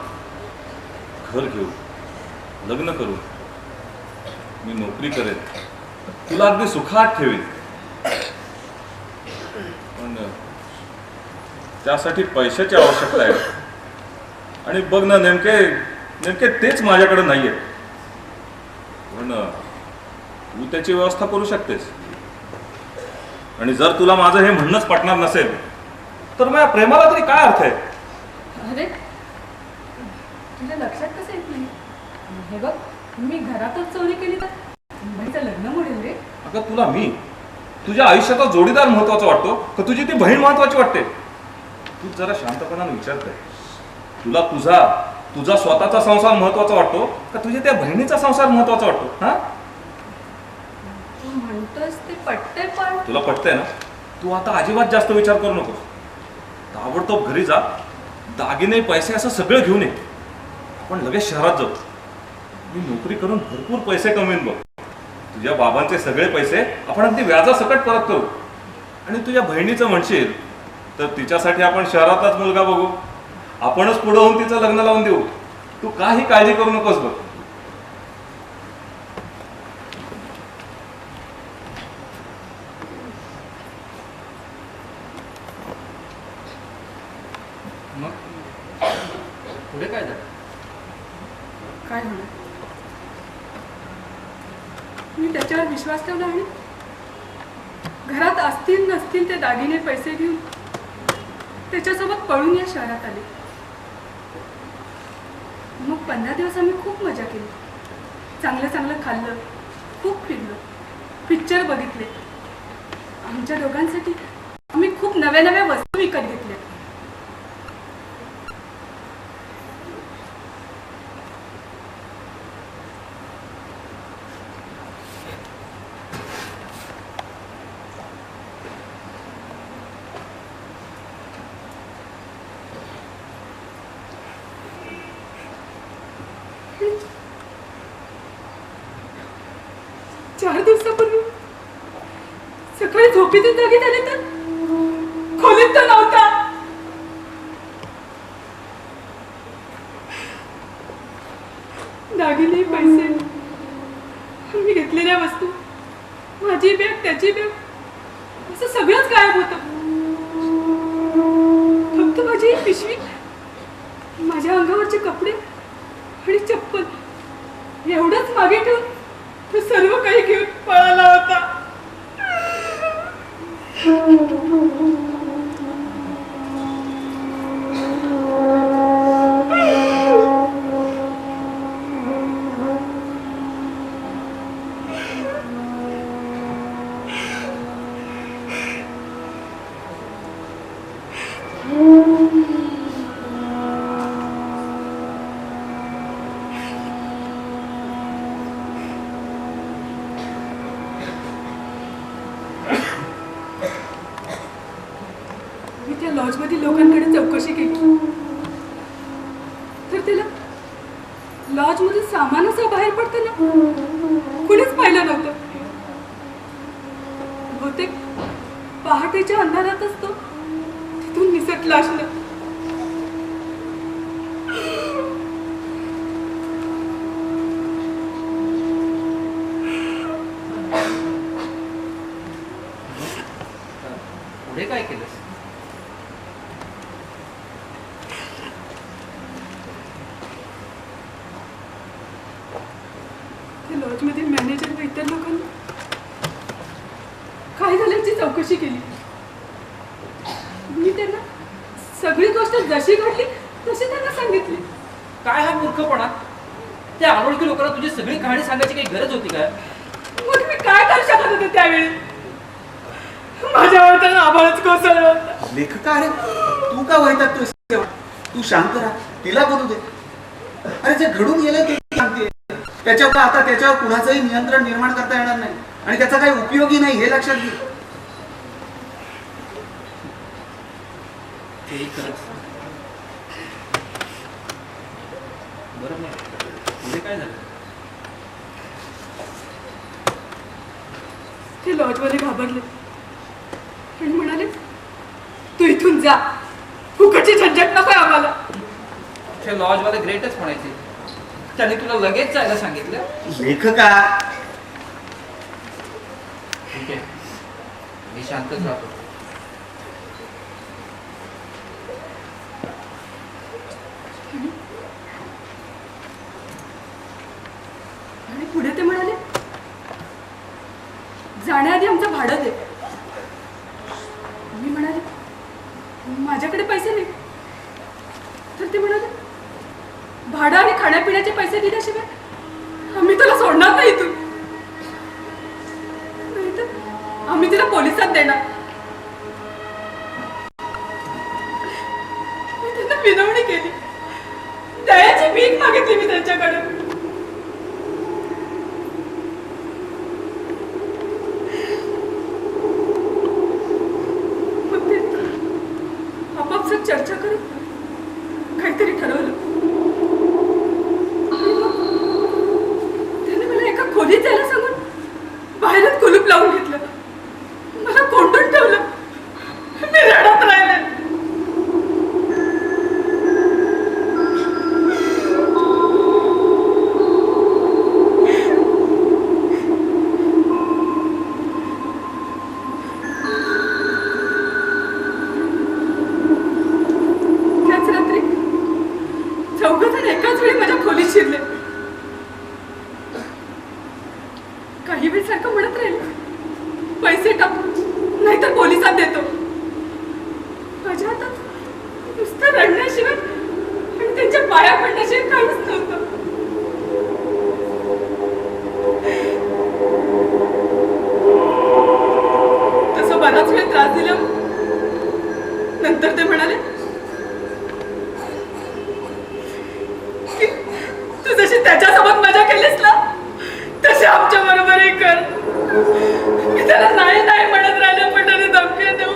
घर घेऊ, लग्न करू. मी नोकरी करेन, तुला अगदी सुखात ठेवीन. पण त्यासाठी पैशाची आवश्यकता आहे. आणि बघ ना, नेमके तेच माझ्याकडे नाहीये. पण तू त्याची व्यवस्था करू शकतेस. आणि जर तुला माझं हे म्हणणंच पटणार नसेल तर माझ्या प्रेमाला तरी काय अर्थ आहे?
अरे, तुझ्या लक्षात कसं येत नाही? हे बघ, मी घरातच चोरी केली तर बहिणीचं लग्न मोडेल रे.
अगं, तुला मी तुझ्या आयुष्याचा जोडीदार महत्वाचा वाटतो का तुझी ती बहीण महत्वाची वाटते? तू जरा शांतपणाने विचार कर. तुला तुझा स्वतःचा संसार महत्वाचा वाटतो का तुझ्या त्या बहिणीचा संसार महत्वाचा वाटतो? हा,
तू म्हणतोस ते पटतंय, पण
तुला पटतंय ना? तू आता अजिबात जास्त विचार करू नकोस. ताबडतोब घरी जा, दागिने पैसे असं सगळं घेऊन ये. आपण लगेच शहरात जाऊ. मी नोकरी करून भरपूर पैसे कमवीन बघ. तुझ्या बाबांचे सगळे पैसे आपण अगदी व्याजासकट परत करू. आणि तुझ्या बहिणीचं म्हणशील तर तिच्यासाठी आपण शहरातच मुलगा बघू. आपणच पुढे होऊन तिचं लग्न लावून देऊ. तू काही काळजी करू नकोस बघ.
मी त्याच्यावर विश्वास ठेवला आणि घरात असतील नसतील ते दागिने पैसे घेऊन त्याच्यासोबत पळून या शहरात आले. मग 15 दिवस आम्ही खूप मजा केली. चांगलं चांगलं खाल्लं, खूप फिरलो, पिक्चर बघितले. आमच्या दोघांसाठी आम्ही खूप नव्या नव्या वस्तू विकत घेतल्या. चार दिवसापूर्वी सकाळी झोपेतून जागी झाले तर खोलीत तर नव्हता. दागिने, पैसे, मी घेतलेल्या वस्तू, माझी बॅग, त्याची बॅग, असं सगळंच गायब होतं. फक्त माझी एक पिशवी, माझ्या अंगावरचे कपडे आणि चप्पल एवढंच मागे ठेवून तो सर्व काही घेऊन पळाला होता. लॉजमधील लोकांकडे चौकशी केली तर त्याला लॉजमधून सामान असं बाहेर पडताना कुणीच पाहिलं नव्हतं. बहुतेक पहाटेच्या अंधारातच तो तिथून निसटला असलं.
पुढे काय केलंस?
लॉजमधील मॅनेजर व इतर लोकांनी काय झाल्याची चौकशी केली. मी त्यांना सगळी गोष्ट जशी घडली तशी त्यांना सांगितली.
काय हा मूर्खपणा? त्या अनोळखी लोकांना तुझी सगळी कहाणी सांगायची काही गरज होती काय?
मग मी काय करू शकत होते त्यावेळी? माझ्यावर तर आभाळच कोसळलं होतं.
लेखका, अरे तू का वैतागतोयस? तू शांत राहा, तिला बोलू दे. अरे जे घडून गेलं ते सांगते. त्याच्यावर आता त्याच्यावर कुणाचंही नियंत्रण निर्माण करता येणार नाही आणि त्याचा काही उपयोगी नाही, हे लक्षात घे.
तेही खरंच. बरं, मग पुढे काय झालं?
ते लॉजवाले घाबरले आणि म्हणाले, तू इथून जा, फुकटची झंझट नको आम्हाला.
ते लॉजवाले ग्रेटच म्हणायचे. त्याने तुला लगेच जायला सांगितलं.
लेखका,
ठीक आहे, मी शांतच राहतो.
आणि पुढे ते म्हणाले, जाण्याआधी आमचं भाडं दे. मी म्हणाले, माझ्याकडे पैसे नाही. तर ते म्हणाले, भाडं आणि खाण्यापिण्याचे पैसे दिल्याशिवाय आम्ही तुला सोडणार नाही इथून. नाहीतर आम्ही तिला पोलिसात देणार. मी त्यांना विनवणी केली, दयाची भीक मागितली मी त्यांच्याकडे. मग ते आपापसात चर्चा करत काहीतरी ठरवलं. त्याने मला एका खोलीत जायला सांगून बाहेरच कुलूप लावून घेतलं. मला कोंडून काही वेळ सारखं म्हणत राहील, पैसे टाक नाहीतर पोलिसात देतो. माझ्या हातात नुसतं रडण्याशिवाय आणि त्यांच्या पाया पडण्याशिवाय काहीच नव्हतं. तसं बराच वेळ त्रास दिला. नंतर ते म्हणाले की तू जशी त्याच्यासोबत मजा केलीस ना तशी आमच्या बरोबरही कर. मी त्याला नाही नाही म्हणत राहिले, पण त्याने धमक्या देऊ.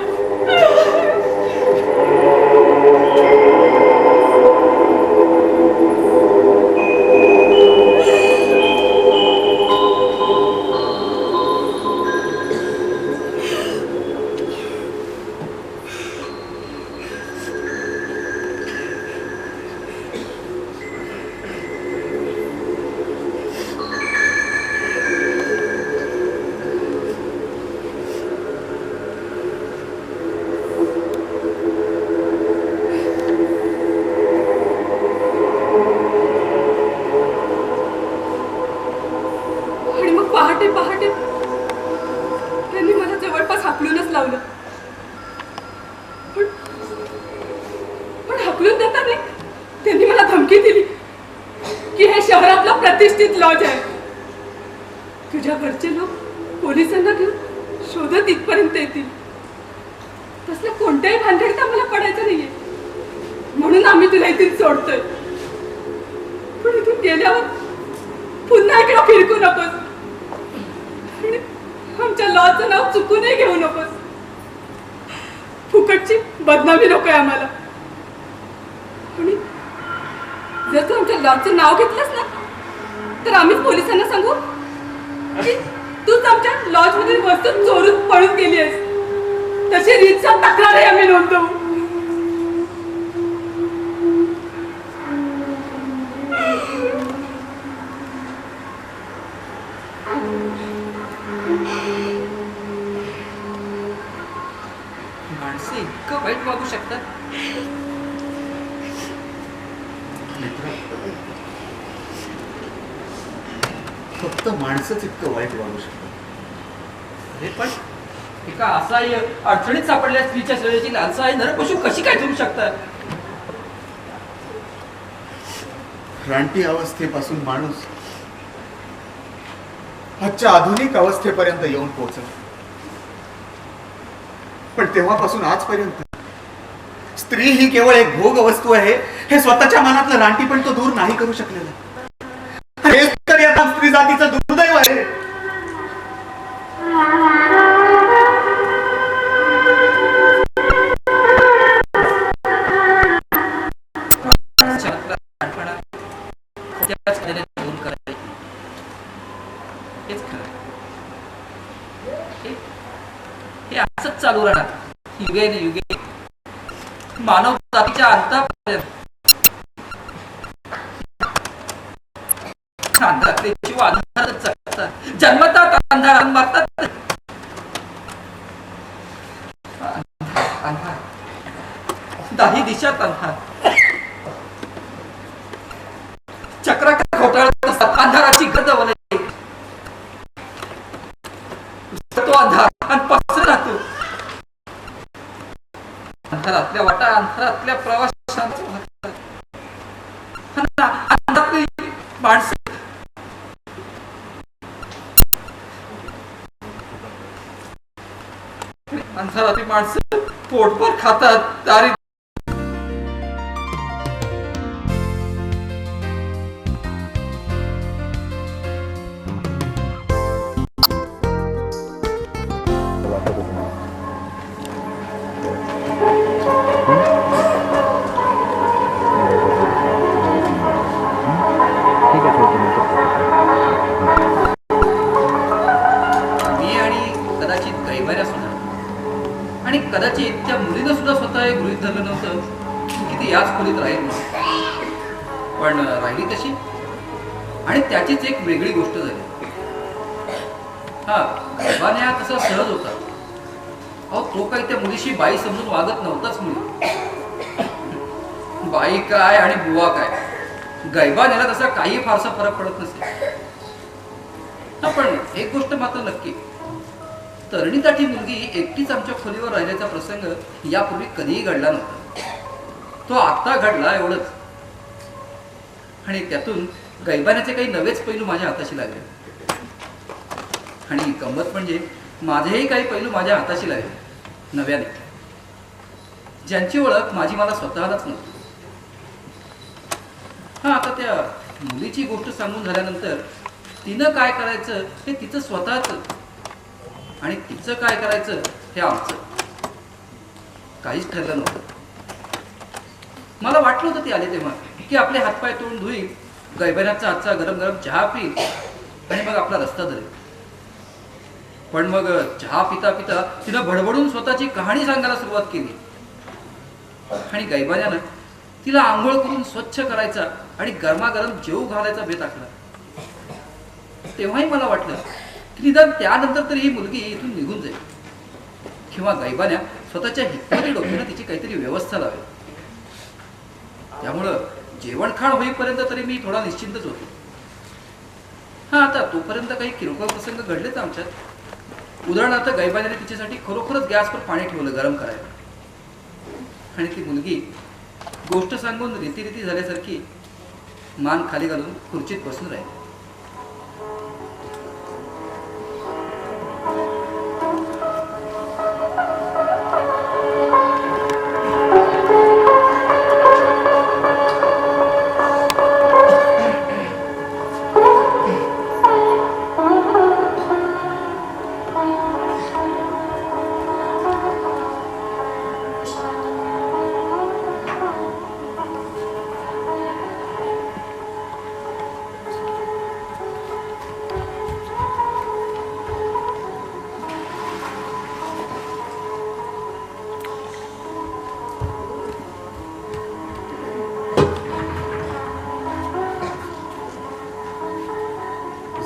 आणि मग पहाटे पहाटे त्यांनी मला जवळपास हाकलूनच लावलं. पण पण हाकलून देताना त्यांनी मला धमकी दिली की हे शहरातलं प्रतिष्ठित लॉज आहे. तुझ्या घरचे लोक पोलिसांना घेऊन शोधत इथपर्यंत येतील. तसल्या कोणत्याही भानगडीत आम्हाला पडायचं नाहीये, म्हणून आम्ही तुला इथून सोडतोय. पण इथून गेल्यावर पुन्हा इकडे फिरकू नकोस. आणि आमच्या लॉजचं नाव चुकूनही घेऊ नकोस. फुकटची बदनामी नकोय आम्हाला. आणि जर तू आमच्या लॉजचं नाव घेतलंस ना तर आम्हीच पोलिसांना सांगू की तूच आमच्या लॉज मधील वस्तू चोरून पळून गेली आहेस. तशी रीतसर तक्रारही आम्ही नोंदवू.
माणसं इतकं वाईट वागू शकतात.
फक्त माणसंच इतकं वाईट वागू शकतात.
अरे पण एका असहाय्य अडचणीत सापडल्या स्त्रीच्या शरीराची लालसा नरपशू कशी काय धरू शकतात?
रानटी अवस्थेपासून माणूस आजच्या आधुनिक अवस्थेपर्यंत येऊन पोहोचला. पण तेव्हापासून आजपर्यंत स्त्री ही केवळ एक भोग वस्तू आहे हे स्वतःच्या मनातलं रानटी पण तो दूर नाही करू शकलेला. हेच तर या स्त्री जातीचं दुर्दैव आहे.
हे असंच चालू राहणार युगे न युगे, मानव जातीच्या अंतापर्यंत. अंधारातले जीव अंधारातच जगतात, जन्मतात अंधारात, मरतात अंधार, दाही दिशात अंधार. चक्राकार घोटाळत असतात, अंधाराची गद वलय. तो अंधार आणि पसरत राहतो. अंधारातल्या वाटा, अंधारातल्या प्रवाशांचं अंधारातली माणसं, अंधारातली माणसं पोटभर खातात, दारी आणि कदाचित त्या मुलीनं सुद्धा स्वतः हे गृहीत धरलं नव्हतं की ती याच खोलीत राहील म्हणून. पण राहिली तशी. आणि त्याचीच एक वेगळी गोष्ट झाली. हा, गैबान्या तसा सहज होता. अहो, तो काही त्या मुलीशी बाई समजून वागत नव्हताच. मुली बाई काय आणि बुवा काय, गैबान्याला तसा काही फारसा फरक पडत नसे. हा, पण एक गोष्ट मात्र नक्की, तरणीताठी मुलगी एकटीच आमच्या खोलीवर राहिल्याचा प्रसंग यापूर्वी कधीही घडला नव्हता. तो आता घडला एवढंच. आणि त्यातून गैबाण्याचे काही नवेच पैलू माझ्या हाताशी लागले. आणि गंमत म्हणजे माझेही काही पैलू माझ्या हाताशी लागले नव्याने, ज्यांची ओळख माझी मला स्वतःलाच नव्हती. हा, आता त्या मुलीची गोष्ट सांगून झाल्यानंतर तिनं काय करायचं हे तिचं स्वतःच, आणि तिचं काय करायचं हे आमचं. काहीच ठरलं नव्हतं. मला वाटलं होतं ती आली तेव्हा की आपले हातपाय तोंड धुईल, गैबाण्याचा आजचा गरम गरम चहा पिईल आणि मग आपला रस्ता धरेल. पण मग चहा पिता पिता तिनं भडभडून स्वतःची कहाणी सांगायला सुरुवात केली. आणि गैबाण्यानं तिला आंघोळ करून स्वच्छ करायचा आणि गरमागरम जेवू घालायचा बेत आखला. तेव्हाही मला वाटलं की निदान त्यानंतर तरी ही मुलगी इथून निघून जाईल, किंवा गैबाण्या स्वतःच्या हितमध्ये डोक्यानं तिची काहीतरी व्यवस्था लावेल. त्यामुळं जेवणखाण होईपर्यंत तरी मी थोडा निश्चिंतच होतो. हा, आता तोपर्यंत काही किरकोळ प्रसंग घडलेच आमच्यात. उदाहरणार्थ गैबाण्याने तिच्यासाठी खरोखरच गॅसवर पाणी ठेवलं गरम करायला, आणि ती मुलगी गोष्ट सांगून रीतिरीती झाल्यासारखी मान खाली घालून खुर्चीत बसून राहिली.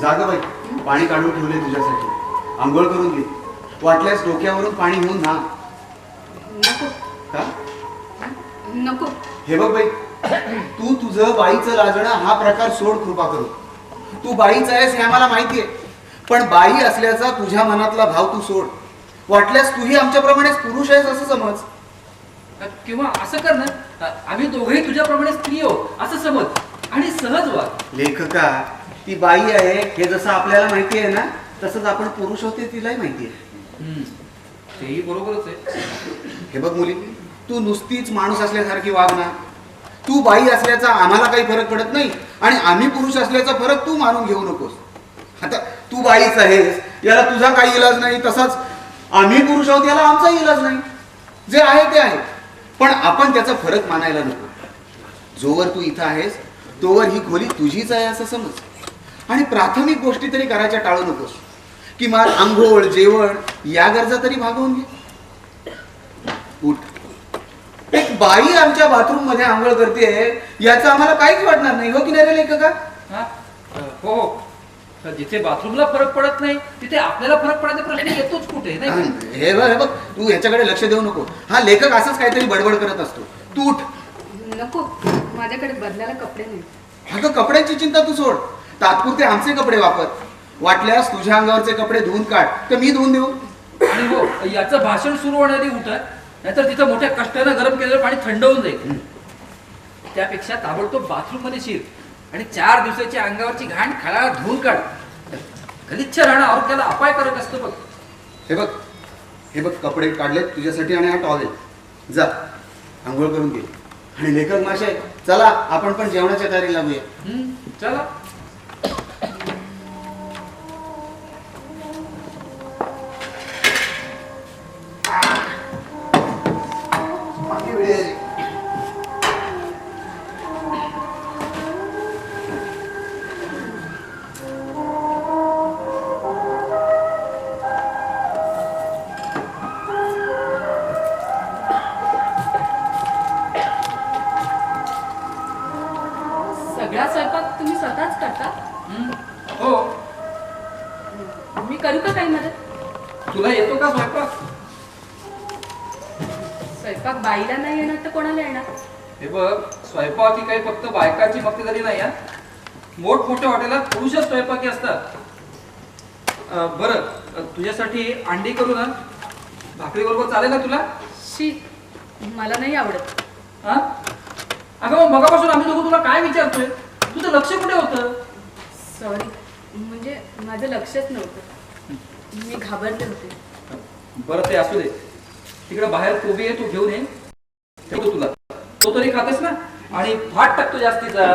जागा बाई, पाणी काढून ठेवले तुझ्यासाठी. आंघोळ करून घे. वाटल्यास डोक्यावरून पाणी घेऊन ना.
नको
का?
नको.
हे बघ बाई, तू तुझं बाईचं लाजणं हा प्रकार सोड कृपा करू. तू बाईच आहेस हे आम्हाला माहितीये, पण बाई असल्याचा तुझ्या मनातला भाव तू सोड. वाटल्यास तूही आमच्याप्रमाणेच पुरुष आहेस असं समज.
किंवा असं कर ना, आम्ही दोघेही तुझ्याप्रमाणे स्त्री आहोत असं समज आणि सहज वाग.
लेखका, ती बाई आहे हे जसं आपल्याला माहिती आहे ना, तसंच आपण पुरुष होते तिलाही माहिती आहे.
तेही बरोबरच आहे.
हे बघ मुली, तू नुसतीच माणूस असल्यासारखी वाग ना. तू बाई असल्याचा आम्हाला काही फरक पडत नाही, आणि आम्ही पुरुष असल्याचा फरक तू मानून घेऊ नकोस. आता तू बाईच आहेस याला तुझा काही इलाज नाही, तसाच आम्ही पुरुष आहोत याला आमचा इलाज नाही. जे आहे ते आहे, पण आपण त्याचा फरक मानायला नको. जोवर तू इथं आहेस तोवर ही खोली तुझीच आहे असं समज. आणि प्राथमिक गोष्टी तरी करायच्या टाळू नकोस. किमान आंघोळ जेवण या गरजा तरी भागवून घे. उठ. एक बाई आमच्या बाथरूम मध्ये आंघोळ करते याचं आम्हाला काहीच वाटणार नाही, हो की नाही रे लेखका?
हो, जिथे बाथरूमला फरक पडत नाही तिथे आपल्याला फरक पडायचा प्रश्न येतोच कुठे, नाही?
हे बघ, तू याच्याकडे लक्ष देऊ नको. हा लेखक असंच काहीतरी बडबड करत असतो. तू उठ.
नको, माझ्याकडे बदलायला कपडे नाही.
अगं, कपड्यांची चिंता तू सोड. तात्पुरते आमचे कपडे वापर. वाटल्यास तुझ्या अंगावरचे कपडे धुवून काढ तर मी धुवून देऊ.
आणि हो, याचं भाषण सुरू होण्याआधी उठा, नाहीतर तिथं मोठ्या कष्टानं गरम केलेलं पाणी थंड होऊन जाईल. त्यापेक्षा ताबडतोब बाथरूम मध्ये शिर आणि 4 दिवसाची अंगावरची घाण खळा धुवून काढ. गलिच्छ राहणं आरोग्याला अपायकारक असतं बघ.
हे बघ कपडे काढलेत तुझ्यासाठी आणि हा टॉवेल. जा आंघोळ करून घे. आणि लेखक माशाय, चला आपण पण जेवणाच्या तयारी लागूया.
चला.
सगळा स्वयंपाक तुम्ही स्वतःच करता?
हो.
मी करू का काही मदत?
तुला येतो का स्वयंपाक?
स्वयंपाक बाईला नाही येणार तर कोणाला येणार?
हे बघ, स्वयंपाक ही काही फक्त बायकाची मक्तेदारी नाही. मोठमोठ्या हॉटेलात पुरुषच स्वयंपाकी असतात. बरं तुझ्यासाठी अंडी करू ना? भाकरी बरोबर चालेल ना तुला?
शी, मला नाही आवडत.
हा अगं मग मगापासून आम्ही दोघं तुला काय विचारतोय, तुझं लक्ष कुठे होतं?
सॉरी, म्हणजे माझं लक्षच नव्हतं. मी घाबरले होते.
बरं ते असू दे, तिकडे बाहेर कोबी आहे, तू घेऊन ये. ठेवतो तुला, तो तरी खातेस ना? आणि भात टाकतो जास्तीचा.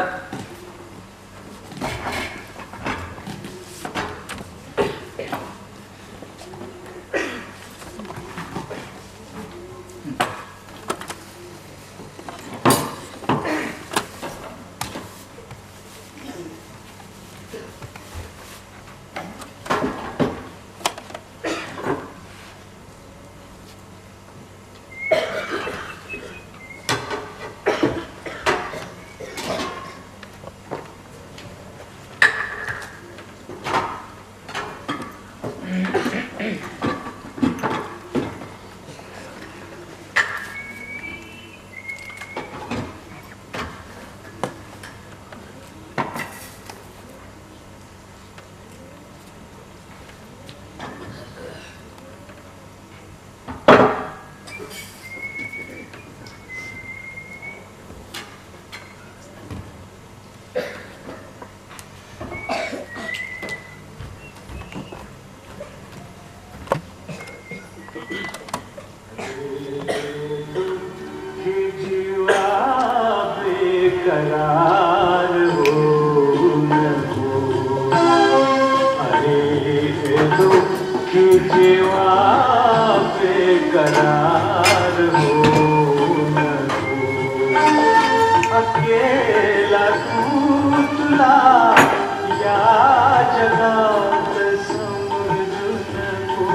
करार हो नको, अरे दुःख जेव्हा बेकरार हो नको, अकेला तू तुला या जगात समजू नको.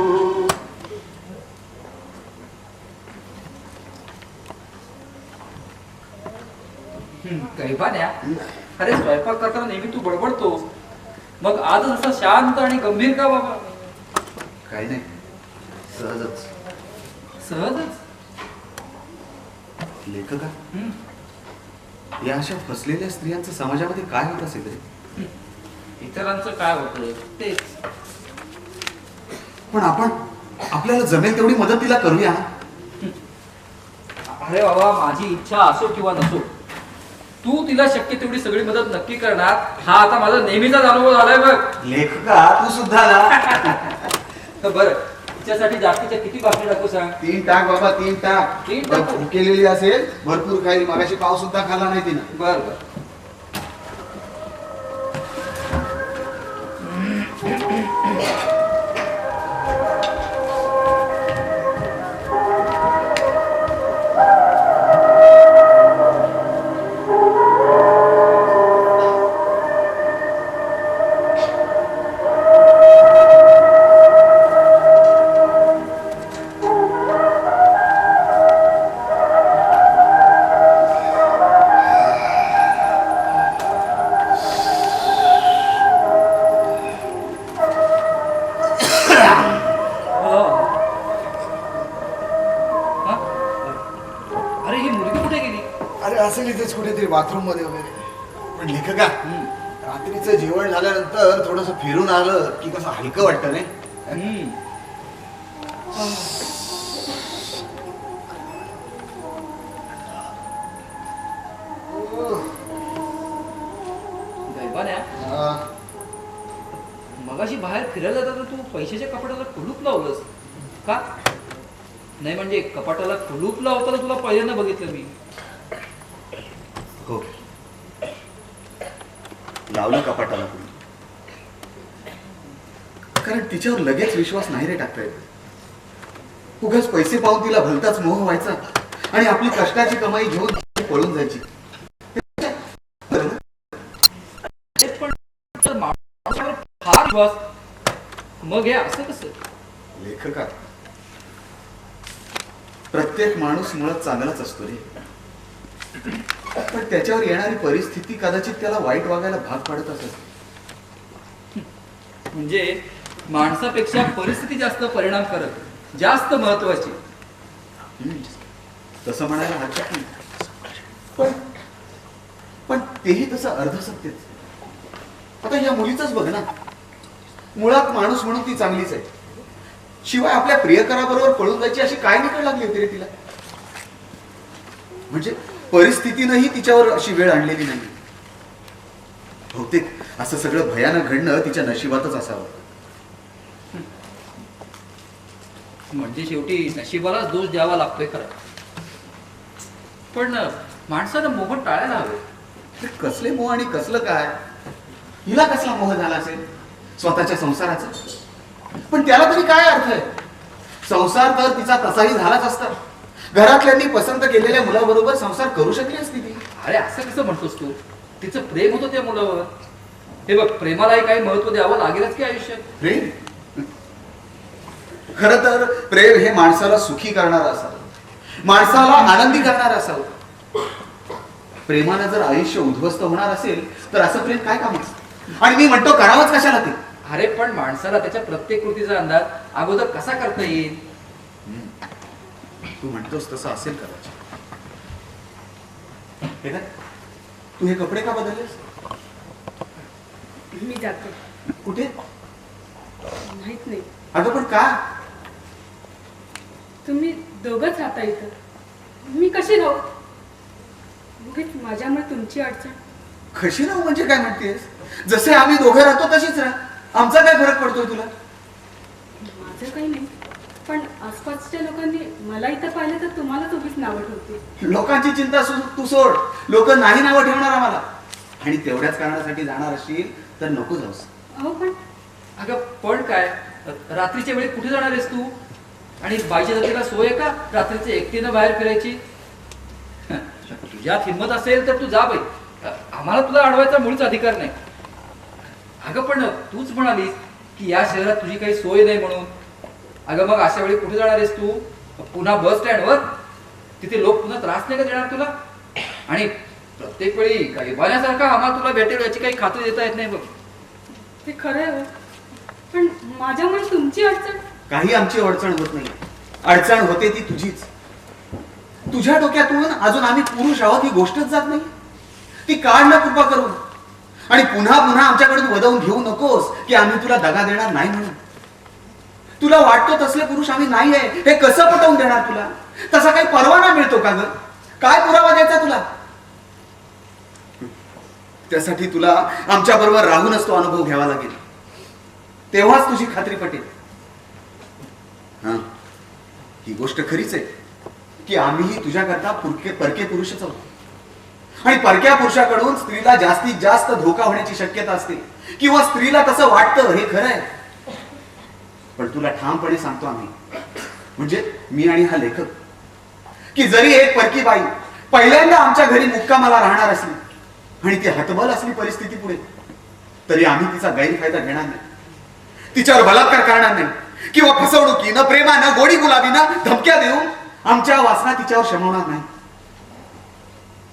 कैवान्या, अरे स्वयंपाक करताना नेहमी तू बडबडतो, मग आज असं शांत आणि गंभीर का बाबा?
काही नाही, सहजच.
सहजच.
लेखका,
हम्म.
या अशा फसलेल्या स्त्रियांचं समाजामध्ये काय होत असेल रे?
इतरांचं काय होतंय तेच.
पण आपण आपल्याला जमेल तेवढी मदत तिला करूया ना.
अरे बाबा, माझी इच्छा असो किंवा नसो, तू तिला शक्य तेवढी सगळी मदत नक्की करणार, हा आता माझा नेहमीचाच अनुभव झालाय बघ.
लेखका, तू सुद्धा ना.
बरं, तिच्यासाठी जास्तीच्या किती भाकरी टाकू सांग?
3 टाक बाबा, 3 टाक.
3 टाकू?
भूक केलेली असेल, भरपूर खाईल. मगाशी पाव सुद्धा खाल्ला नाही तिनं.
बर बर. अरे ही मुलगी कुठे गेली?
अरे असेल इथेच कुठेतरी बाथरूम मध्ये वगैरे. पण लेखका, रात्रीचं जेवण झाल्यानंतर थोडस फिरून आलं की कसं हलकं वाटतं नाही?
दैवान्या, मगाशी बाहेर फिरायला जाताना तू पैशाच्या कपाटाला कुलूप लावलंस का? नाही म्हणजे कपाटाला कुलूप लावताना तुला पहिल्यांदा बघितलं मी.
हो, लावलं कपाटाला कुलूप. कारण तिच्यावर लगेच विश्वास नाही रे टाकता येत. उगाच पैसे पाहून तिला भलताच मोह व्हायचा आणि आपली कष्टाची कमाई घेऊन पळून जायची.
पण तर माणसावर फार विश्वास, मग हे असं कसं?
लेखका, प्रत्येक माणूस मुळात चांगलाच असतो रे, पण त्याच्यावर येणारी परिस्थिती कदाचित त्याला वाईट वागायला भाग पाडत असत.
म्हणजे माणसापेक्षा परिस्थिती जास्त परिणामकारक, जास्त महत्वाची.
तसं म्हणायला हरकत नाही, पण पण तेही तसं अर्ध सत्यच. आता या मुलीचंच बघ ना, मुळात माणूस म्हणून ती चांगलीच आहे. शिवाय आपल्या प्रियकराबरोबर पळून जायची अशी काय निकड लागली होती रे तिला? म्हणजे परिस्थितीनंही तिच्यावर अशी वेळ आणलेली नाही. बहुतेक असं सगळं भयानक घडणं तिच्या नशिबातच असावं.
म्हणजे शेवटी नशिबालाच दोष द्यावा लागतोय खरं. पण माणसानं मोह टाळायला हवे.
ते कसले मोह आणि कसलं काय? हिला कसला मोह झाला असेल स्वतःच्या संसाराचा? पण त्याला तरी काय अर्थ आहे? संसार तर तिचा तसाही झालाच असता. घरातल्यांनी पसंत केलेल्या मुलाबरोबर संसार करू शकली असती ती.
अरे असं कसं म्हणतोस तू? तिचं प्रेम होतं त्या मुलावर. हे बघ, प्रेमालाही काही महत्व द्यावं लागेलच की आयुष्यात.
प्रेम खर तर प्रेम हे माणसाला सुखी करणारं असावं, माणसाला आनंदी करणारं असावं. प्रेमानं जर आयुष्य उद्ध्वस्त होणार असेल तर असं प्रेम काय कामाचं? आणि मी म्हणतो करावंच कशाला ते?
अरे पण माणसाला त्याच्या प्रत्येक कृतीचा अंदाज अगोदर कसा करता येईल?
तू म्हणतोस तसं असेल कदाचित. हे काय? तू हे कपडे का बदललेस?
मी जाते.
कुठे?
माहित नाही.
अगं पण का?
तुम्ही दोघंच राहता इथं, मी कशी राहू? उगीच माझ्यामुळे तुमची अडचण.
कशी राहू म्हणजे काय म्हणतेस? जसे आम्ही दोघे राहतो तशीच राहा. आमचा काय फरक पडतोय तुला?
माझं काही नाही, पण आसपासच्या लोकांनी मला इथं पाहिलं तर तुम्हाला उगीच नावं ठेवते.
लोकांची चिंता तू सोड. लोक नाही नावं ठेवणार आम्हाला. आणि तेवढ्याच कारणासाठी जाणार असशील तर नको जाऊस.
अहो पण
अगं पण काय, रात्रीच्या वेळी कुठे जाणार आहेस तू? आणि बाईच्या जातीला सोय आहे का रात्रीचे एकटीनं बाहेर फिरायची? तुझ्यात हिंमत असेल तर तू जा बाई. आम्हाला तुला अडवायचा मुळीच अधिकार नाही. अगं पण तूच म्हणालीस की या शहरात तुझी काही सोय नाही म्हणून. अगं मग अशा वेळी कुठे जाणार आहेस तू? पुन्हा बस स्टँडवर? तिथे लोक पुन्हा त्रास नाही का देणार तुला? आणि प्रत्येक वेळी गैबाण्यासारखा आम्हाला तुला भेटेल याची काही खात्री देता येत नाही बघ.
ते खरं आहे, पण माझ्यामुळे तुमची अडचण.
काही आमची अडचण होत नाही. अडचण होते ती तुझीच. तुझ्या डोक्यातून अजून आम्ही पुरुष आहोत ही गोष्टच जात नाही. ती काढ ना कृपा करून. आणि पुन्हा पुन्हा आमच्याकडून वदवून घेऊ नकोस की आम्ही तुला दगा देणार नाही म्हणून. तुला वाटतो तसले पुरुष आम्ही नाही आहे हे कसं पटवून देणार तुला? तसा काही परवाना मिळतो का ग? काय पुरावा द्यायचा तुला? त्यासाठी तुला आमच्या बरोबर राहूनच तो अनुभव घ्यावा लागेल. तेव्हाच तुझी खात्री पटेल. हा, ही गोष्ट खरीच आहे की आम्हीही तुझ्याकरता परके पुरुषच आहोत. आणि परक्या पुरुषाकडून स्त्रीला जास्तीत जास्त धोका होण्याची शक्यता असते किंवा स्त्रीला तसं वाटतं हे खरं आहे. पण तुला ठामपणे सांगतो आम्ही, म्हणजे मी आणि हा लेखक, की जरी एक परकी बाई पहिल्यांदा आमच्या घरी मुक्कामाला राहणार असली आणि ती हतबल असली परिस्थिती पुढे, तरी आम्ही तिचा गैरफायदा घेणार नाही. तिच्यावर बलात्कार करणार नाही किंवा फसवणुकीनं, प्रेमानं, गोडी गुलाबीनं धमक्या देऊन आमच्या वासना तिच्यावर शमवणार नाही.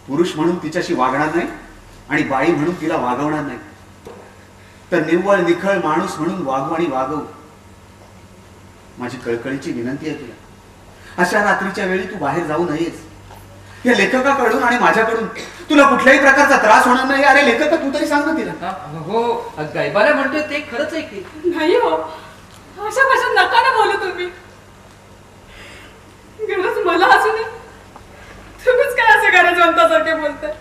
पुरुष म्हणून तिच्याशी वागणार नाही आणि बाई म्हणून तिला वागवणार नाही. तर निव्वळ निखळ माणूस म्हणून वागू आणि वागवू. माझी कळकळीची विनंती आहे तुला, अशा रात्रीच्या वेळी तू बाहेर जाऊ नयेस. या लेखकाकडून आणि माझ्याकडून तुला कुठल्याही प्रकारचा त्रास होणार नाही. अरे लेखक, तू तरी सांग ना तिला.
हो, गैबाला म्हणतोय ते खरंच आहे की.
नाही हो, अशा भाषेत नका ना बोलू तुम्ही. गरज मला असू नये, तुम्हीच काय असं घरात जमतासारखे बोलताय.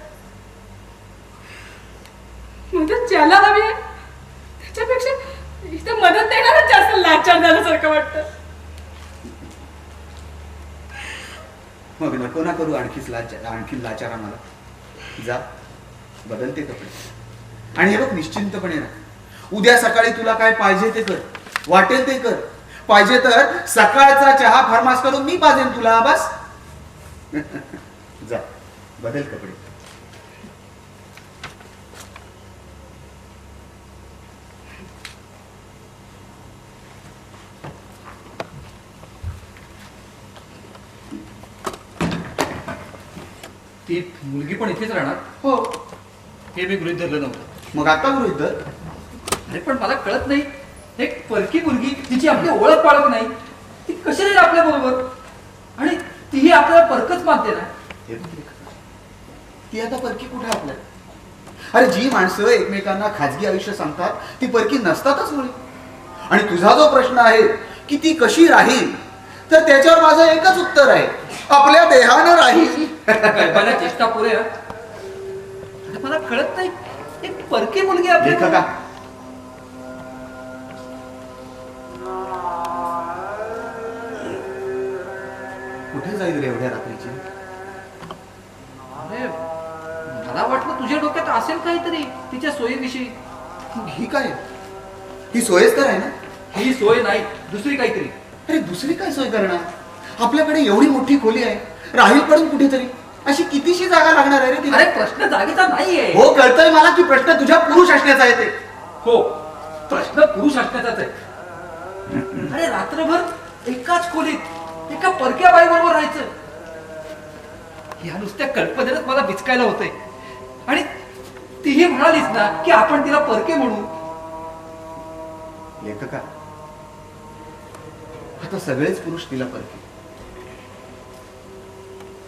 मदत ज्याला हवी आहे त्याच्यापेक्षा इथं मदत देणारच जास्त लाचार झाल्यासारखं वाटतं.
मग नको ना करू आणखी लाचार आम्हाला. जा, बदलते कपडे आणि हे बघ, निश्चिंतपणे राहा. उद्या सकाळी तुला काय पाहिजे ते कर, वाटेल ते कर. पाहिजे तर सकाळचा चहा फरमास करून मी पाजेन तुला. बस जा, बदल कपडे.
ती मुलगी पण इथेच राहणार?
हो.
हे मी गृहीत धरलं नव्हतं.
मग आता गृहीत धर.
अरे पण मला कळत नाही, एक परकी मुलगी तिची आपली ओळख पाळत नाही, ती कशी राहील आपल्या बरोबर? आणि तीही आपल्याला परकच मानते ना.
हे बघ लेखक, ती आता परकी कुठे आपल्या? अरे जी माणसं एकमेकांना खाजगी आयुष्य सांगतात ती परकी नसतातच मुळे. आणि तुझा जो प्रश्न आहे की ती कशी राहील, तर त्याच्यावर माझं एकच उत्तर आहे, आपल्या देहानं राहील.
गैबाला चेष्टा पुरे हं. अरे मला कळत नाही, एक परकी मुलगी आपल्या
लेखका, कुठे जाईल रे एवढ्या रात्रीची?
अरे मला वाटलं तुझ्या डोक्यात असेल काहीतरी तिच्या सोयीविषयी.
ही काय, ही सोयीस्कर आहे ना?
ही सोय नाही, दुसरी काहीतरी.
अरे दुसरी काय सोय करणार? आपल्याकडे एवढी मोठी खोली आहे, राहील पडून कुठेतरी. अशी कितीशी जागा लागणार आहे रे तिला?
अरे प्रश्न जागेचा नाहीये.
हो, कळतंय मला की प्रश्न तुझ्या पुरुष असण्याचा आहे ते.
हो, प्रश्न पुरुष असण्याचाच आहे. अरे रात्रभर एकाच खोलीत एका परक्या बाई बरोबर राहायचं, या नुसत्या कल्पनेनंच मला बिचकायला होतंय. आणि तीही म्हणालीच ना की आपण तिला परके म्हणू.
लेखका, आता सगळेच पुरुष तिला परके.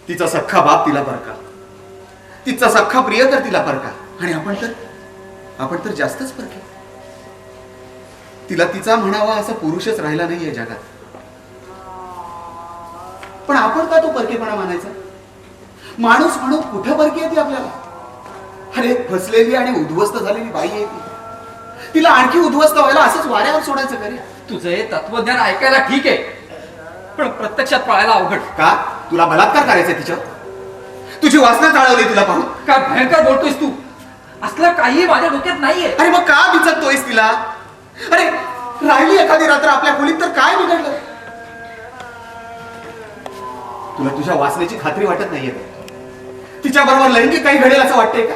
तिचा सख्खा बाप तिला परका, तिचा सख्खा प्रियकर तिला परका, आणि आपण तर जास्तच परके. तिला तिचा म्हणावा असा पुरुषच राहिला नाहीये जगात. पण आपण का तो परकेपणा मानायचा? माणूस म्हणून कुठं परकी आहे ती आपल्याला? अरे फसलेली आणि उद्ध्वस्त झालेली बाई आहे ती. तिला आणखी उद्ध्वस्त व्हायला असंच वाऱ्यावर सोडायचं का रे?
तुझं हे तत्वज्ञान ऐकायला ठीक आहे, पण प्रत्यक्षात पाळायला अवघड.
का तुला बलात्कार करायचा तिच्यावर? तुझी वासना चाळवली तुला पाहून?
काय भयंकर बोलतोयस तू? असलं काही माझ्या डोक्यात नाहीये.
अरे मग का बिचकतोयस तिला? अरे राहिली एखादी रात्र आपल्या खोलीत तर काय बिघडलं? तुला तुझ्या वासनेची खात्री वाटत नाहीये का? तिच्या बरोबर लैंगिक काही घडेल असं वाटतंय का?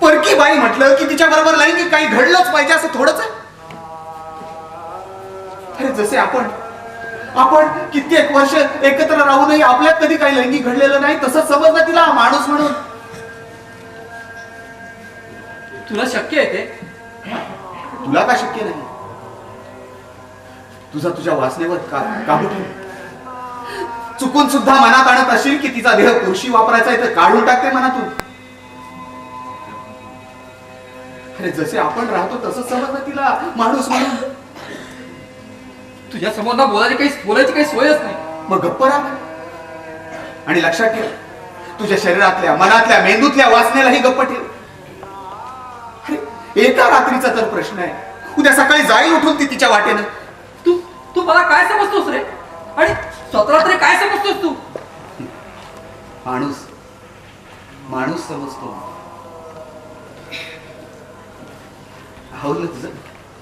परकी बाई म्हटलं की तिच्या बरोबर लैंगिक काही घडलंच पाहिजे असं थोडंच आहे? अरे जसे आपण कित्येक वर्ष एकत्र राहूनही आपल्यात कधी काही लैंगिक घडलेलं नाही, तसं समजलं तिला माणूस म्हणून.
तुला शक्य आहे ते?
तुला का शक्य नाही? तुझ्या वासनेवर काबू ठेव. चुकून सुद्धा मनात आणत असेल की तिचा देह पुरुषी वापरायचा आहे तर काढून टाकते मनातून. अरे जसे आपण राहतो तसं समजलं तिला माणूस म्हणून.
तुझ्या समोर ना बोलायची काही सोयच नाही.
मग गप्प राहा. आणि लक्षात ठेव, तुझ्या शरीरातल्या, मनातल्या, मेंदूतल्या वासनेलाही गप्प ठेव. अरे एका रात्रीचा तर प्रश्न आहे, उद्या सकाळी जाईल उठून ती तिच्या वाटेनं.
तू मला काय समजतोस रे? आणि स्वतःला तरी काय समजतोस तू?
माणूस समजतो. आवडलं तुझं?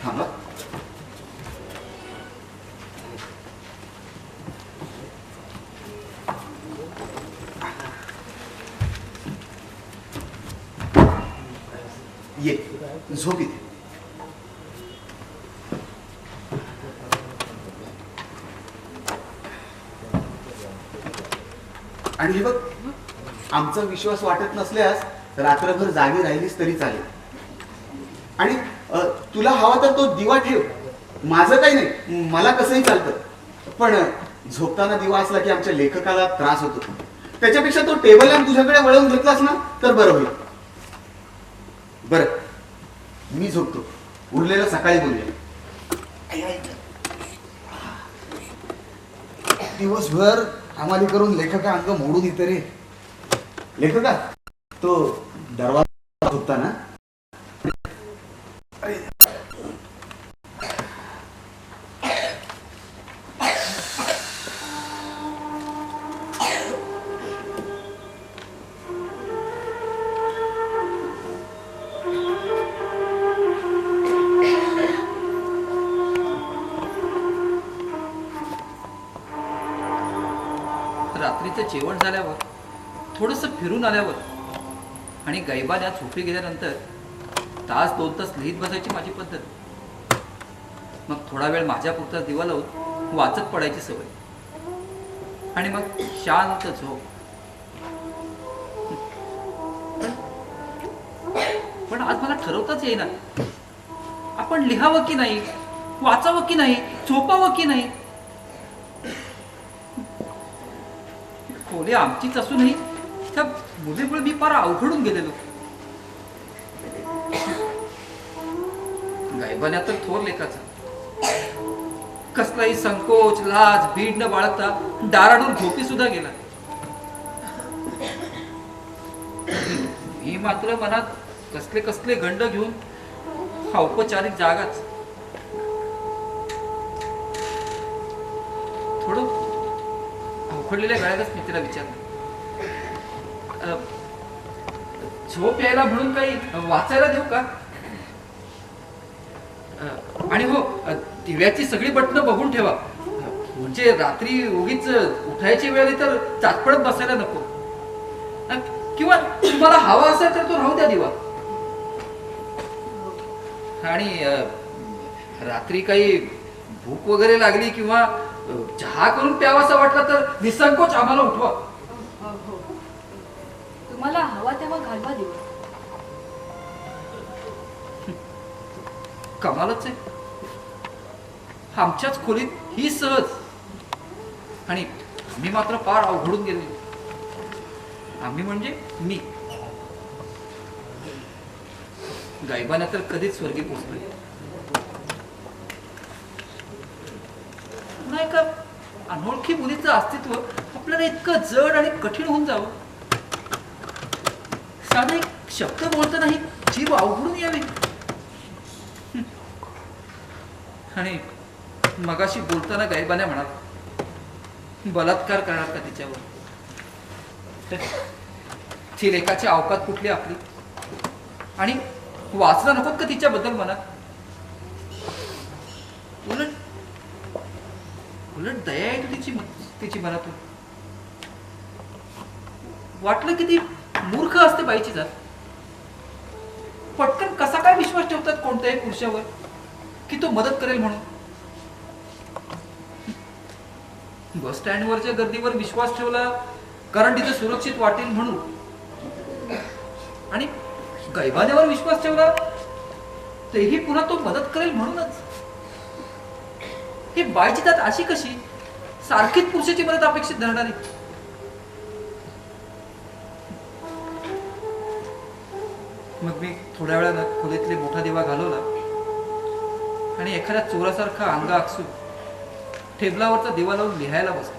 थांबा. ये झोप इथे. आणि हे बघ, आमचा विश्वास वाटत नसल्यास रात्रभर जागी राहिलीस तरी चालेल. आणि तुला हवा तर तो दिवा ठेव, माझं काही नाही, मला कसंही चालतं. पण झोपताना दिवा असला की आमच्या लेखकाला त्रास होतो. त्याच्यापेक्षा तो टेबल लॅम्प तुझ्याकडे वळवून घेतलास ना तर बरं होईल. बरं, मी झोपतो, उरलेलं सकाळी बोलूया. दिवसभर आम्हाला करून लेखका अंग मोडून येते रे. लेखका, तो दरवाजा होता ना?
रात्रीचं जेवण झाल्यावर, थोडंसं फिरून आल्यावर आणि गैबाल्या झोपी गेल्यानंतर तास 2 तास लिहित बसायची माझी पद्धत. मग थोडा वेळ माझ्यापुरता दिवा लावून वाचत पडायची सवय, आणि मग शांत झोप. पण आज मला ठरवताच येईना, आपण लिहावं की नाही, वाचावं की नाही, झोपावं की नाही. खोली आमचीच असूनही त्या मुलीमुळे मी फार अवघडून गेलेलो. गायबान्या तर थोर लेखाचा. कसलाही संकोच लाज बीड न बाळगता दाराडून झोपी सुद्धा गेला. मी मात्र मनात कसले कसले गंड घेऊन औपचारिक जागाच. थोडं अवखडलेल्या गळ्यातच मी तिला विचारलं, झोप यायला म्हणून काही वाचायला देऊ का? आणि हो, दिव्याची सगळी बटणं बघून ठेवा, म्हणजे रात्री उगीच उठायची वेळ आली तर चाचपडत बसायला नको. किंवा तुम्हाला हवा असेल तर तो राहू द्या दिवा. आणि रात्री काही भूक वगैरे लागली किंवा चहा करून प्यावासा वाटला तर निसंकोच आम्हाला उठवा.
हो, तुम्हाला हवा तेव्हा घालवा देऊ.
कमालच आहे, आमच्याच खोलीत ही सहज. आणि मी मात्र फार अवघडून गेलो. आम्ही म्हणजे मी. गायबाना तर कधीच स्वर्गी पोचलोय नाही का. अनोळखी मुलीचं अस्तित्व आपल्याला इतकं जड आणि कठीण होऊन जावं. साधा एक शब्द बोलतानाही जीव अवघडून यावी. आणि मगाशी बोलताना गायबाने म्हणाला, बलात्कार करणार का तिच्यावर? ती लेखाची अवकात कुठली आपली? आणि वाचना नको का तिच्याबद्दल मनात? उलट उलट दया येतो तिची मनातून. वाटलं की ती मूर्ख असते बाईची जात. पटकन कसा काय विश्वास ठेवतात कोणत्याही पुरुषावर की तो मदत करेल म्हणून? बस स्टँडवरच्या गर्दीवर विश्वास ठेवला कारण तिथे सुरक्षित वाटेल म्हणून, आणि गैबान्यावर विश्वास ठेवला तेही पुन्हा तो मदत करेल म्हणूनच. ही बायची जात अशी कशी सारखीच पुरुषाची मदत अपेक्षित धरणारी? मग मी थोड्या वेळानं खोलीतले मोठा दिवा घालवला आणि एखाद्या चोरासारखा अंग आकसून टेबलावरचा दिवा लावून लिहायला बसलो.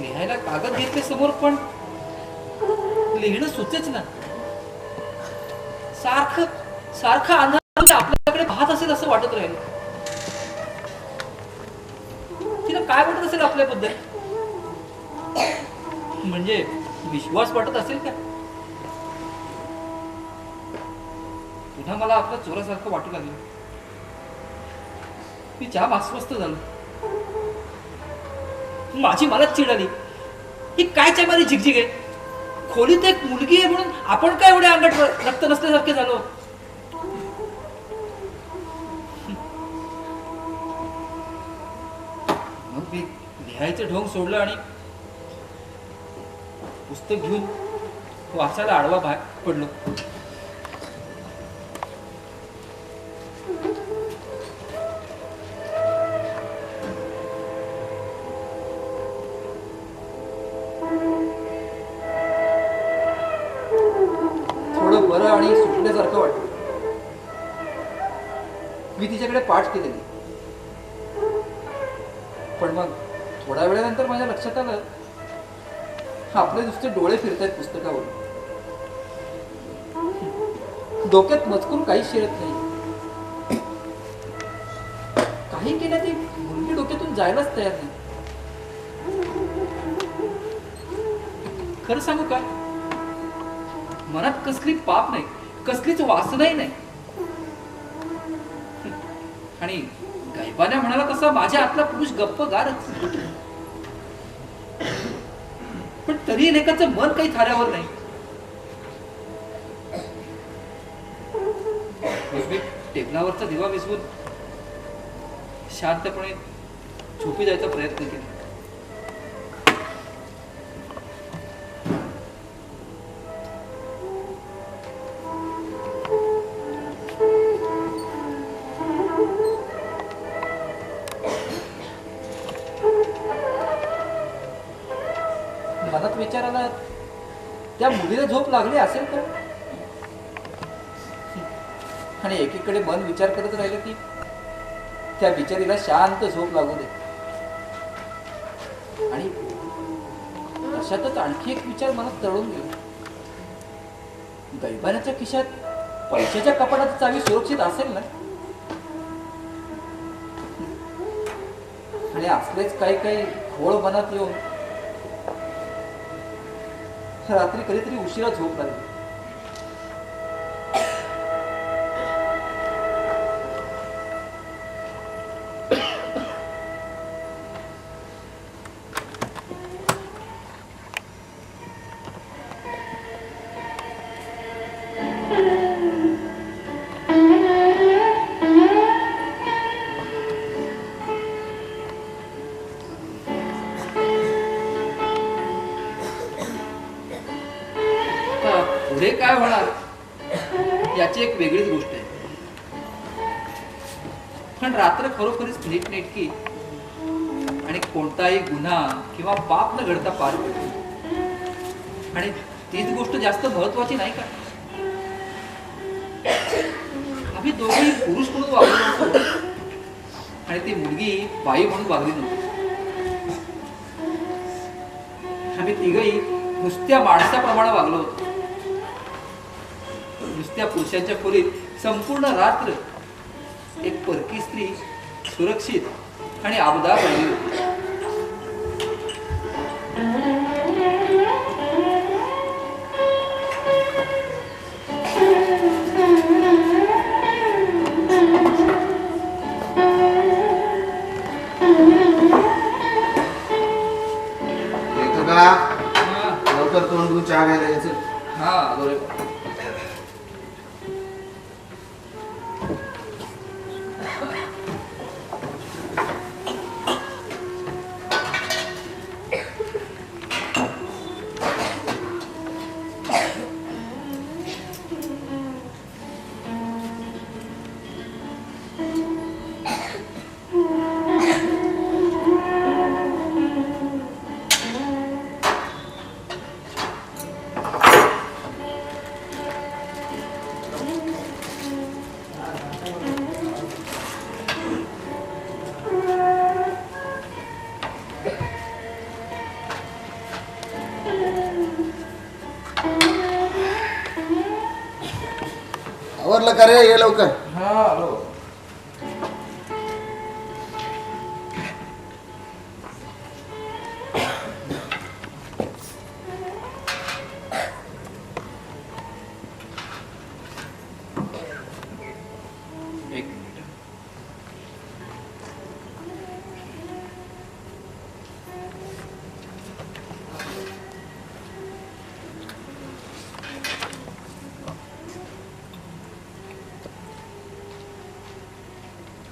लिहायला कागद घेतले समोर, पण लिहिणं सुचेच ना. सारखं सारखं अंधार आपल्याकडे पाहत असेल असं वाटत राहिलं. तिला काय वाटत असेल आपल्याबद्दल? म्हणजे विश्वास वाटत असेल का? पुन्हा मला आपल्या चोरासारखं वाटू लागलं. मी जाम अस्वस्थ झालो. माझी मलाच चिड आली. ही काय चॅमारी झिकझिक आहे? खोलीत एक मुलगी आहे म्हणून आपण काय एवढे अंगठ रक्त नसल्यासारखे झालो? मग मी लिहायचं ढोंग सोडलं आणि पुस्तक घेऊन वाचायला आडवा बाहेर पडलो. थोडं बरं आणि सुटल्यासारखं वाटलं. मी तिच्याकडे पाठ केलेली, पण मग थोड्या वेळानंतर माझ्या लक्षात आलं आपले नुसते डोळे फिरतायत पुस्तकावर. डोक्यात मजकूर काहीच शिरत नाही. काही केलं ती मुलगी डोक्यातून जायलाच तयार नाही. खरं सांगू का, मनात कसली पाप नाही, कसलीच वासनाही नाही. आणि गायबाने म्हणाला तसा माझ्या आतला पुरुष गप्प गारच. पण तरी लेखाचं मन काही थाऱ्यावर नाही. मी टेबलावरचा दिवा विझवून शांतपणे झोपी जायचा प्रयत्न केला. मनात विचार आला, त्या मुलीला झोप लागली असेल का? आणि एकीकडे मन विचार करत राहिलं की त्या बिचारीला शांत झोप लागू दे. आणि अशातच आणखी एक विचार मनात तळून गेला. दैवानाच्या खिशात पैशाच्या कपाटाची चावी सुरक्षित असेल ना? आणि असलेच काही काही घोळ मनात येऊन रात्री कधीतरी उशिरा झोप लागली. पुढे काय होणार याची एक वेगळीच गोष्ट आहे. पण रात्र खरोखरीच नीटनेटकी आणि कोणताही गुन्हा किंवा पाप न घडता पार पडली. आणि तीच गोष्ट जास्त महत्वाची नाही का? आम्ही दोघेही पुरुष म्हणून वागलो नव्हतो आणि ती मुलगी बाई म्हणून वागली नव्हती. आम्ही तिघही नुसत्या माणसाप्रमाणे वागलो होतो. नुसत्या पुरुषांच्या खोलीत संपूर्ण रात्र एक परकी स्त्री सुरक्षित आणि आबदार राहिली होती.
लवकर तोंड धुवून चहा घ्यायला यायचं.
हा बरोबर.
आवरलं का रे? ये लवकर.
हा आलो. एक मिनिट.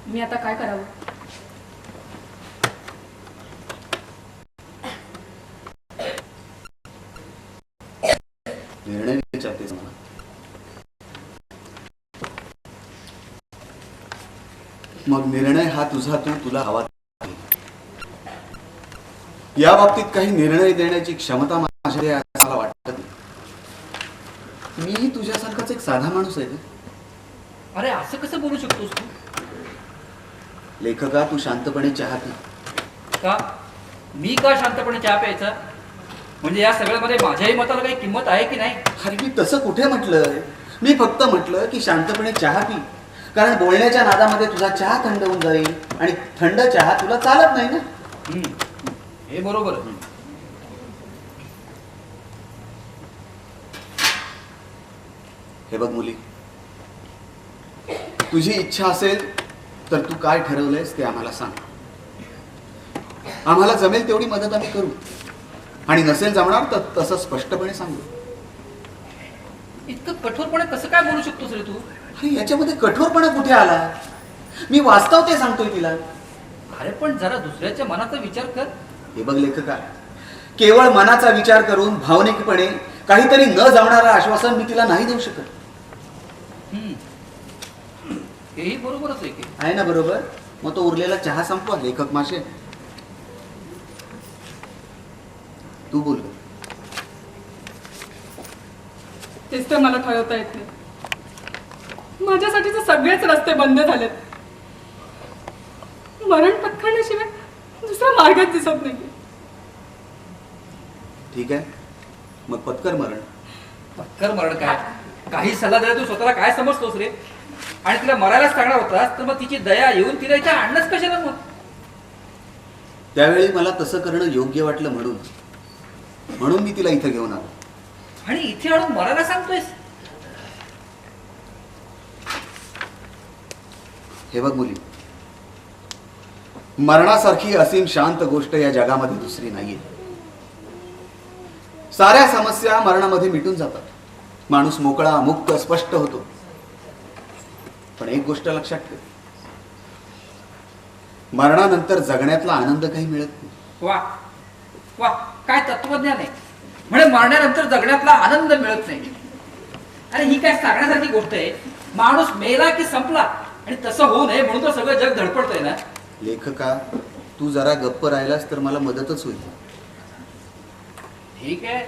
मी आता काय करावं?
निर्णय विचारतेस मला. मग निर्णय हा तुझा, तू तुला हवा. या बाबतीत काही निर्णय देण्याची क्षमता माझ्याकडे आहे असं मला वाटत नाही. मीही तुझ्यासारखाच एक साधा माणूस आहे.
अरे असं कसं बोलू शकतोस तू?
लेखका, तू शांतपणे चहा पी.
का? मी का शांतपणे चहा प्यायचा? म्हणजे या सगळ्यामध्ये माझ्याही मताला काही किंमत आहे की नाही?
अरे मी तसं कुठे म्हटलंय? मी फक्त म्हटलं की शांतपणे चहा पी. कारण बोलण्याच्या नादामध्ये तुझा चहा थंड होऊन जाईल आणि थंड चहा तुला चालत नाही ना.
हे बरोबर आहे.
हे बघ मुली, तुझी इच्छा असेल तर तू काय ठरवलंयस ते आम्हाला सांग. आम्हाला जमेल तेवढी मदत आम्ही करू आणि नसेल जमणार तर तसं स्पष्टपणे सांगू.
इतकं कठोरपणे कसं काय बोलू शकतोस रे तू?
अरे याच्यामध्ये कठोरपणा कुठे आला? मी वास्तव ते सांगतोय तिला.
अरे पण जरा दुसऱ्याच्या मनाचा विचार कर.
हे बघ लेखका, केवळ मनाचा विचार करून भावनिकपणे काहीतरी न जमणारं आश्वासन मी तिला नाही देऊ शकत.
हेही बरोबरच आहे की.
आहे ना बरोबर? मग तो उरलेला चहा संपवा लेखक माशे. तू बोल.
तेच तर मला ठरवता येत नाही. माझ्यासाठीचे सगळेच रस्ते बंद झालेत. मरण पत्करण्याशिवाय दुसरा मार्गच दिसत नाही.
ठीक आहे, मग पत्कर मरण.
पत्कर मरण काय? काही सल्ला दिला तू स्वतःला काय समजतोस रे? आणि तिला मरायलाच सांगणार होतास तर मग तिची दया येऊन तिला इथे आणणंच कशाला मग?
त्यावेळी मला तसं करणं योग्य वाटलं म्हणून मी तिला इथं घेऊन आलो.
आणि इथे आणून मरायला सांगतोयस?
हे बघ मुली, मरणासारखी असीम शांत गोष्ट या जगामध्ये दुसरी नाहीये. साऱ्या समस्या मरणामध्ये मिटून जातात. माणूस मोकळा, मुक्त, स्पष्ट होतो. पण एक गोष्ट लक्षात ठेव, मरणानंतर जगण्यातला आनंद काही मिळत नाही.
वा वा, काय तत्वज्ञान आहे. म्हणजे मरण्यानंतर जगण्यातला आनंद मिळत नाही. अरे ही काय सांगण्यासारखी गोष्ट आहे? माणूस मेला की संपला, आणि तसं होऊ नये म्हणून तर सगळं जग धडपडतंय ना.
लेखका, तू जरा गप्प राहिलास तर मला मदतच होईल.
ठीक आहे,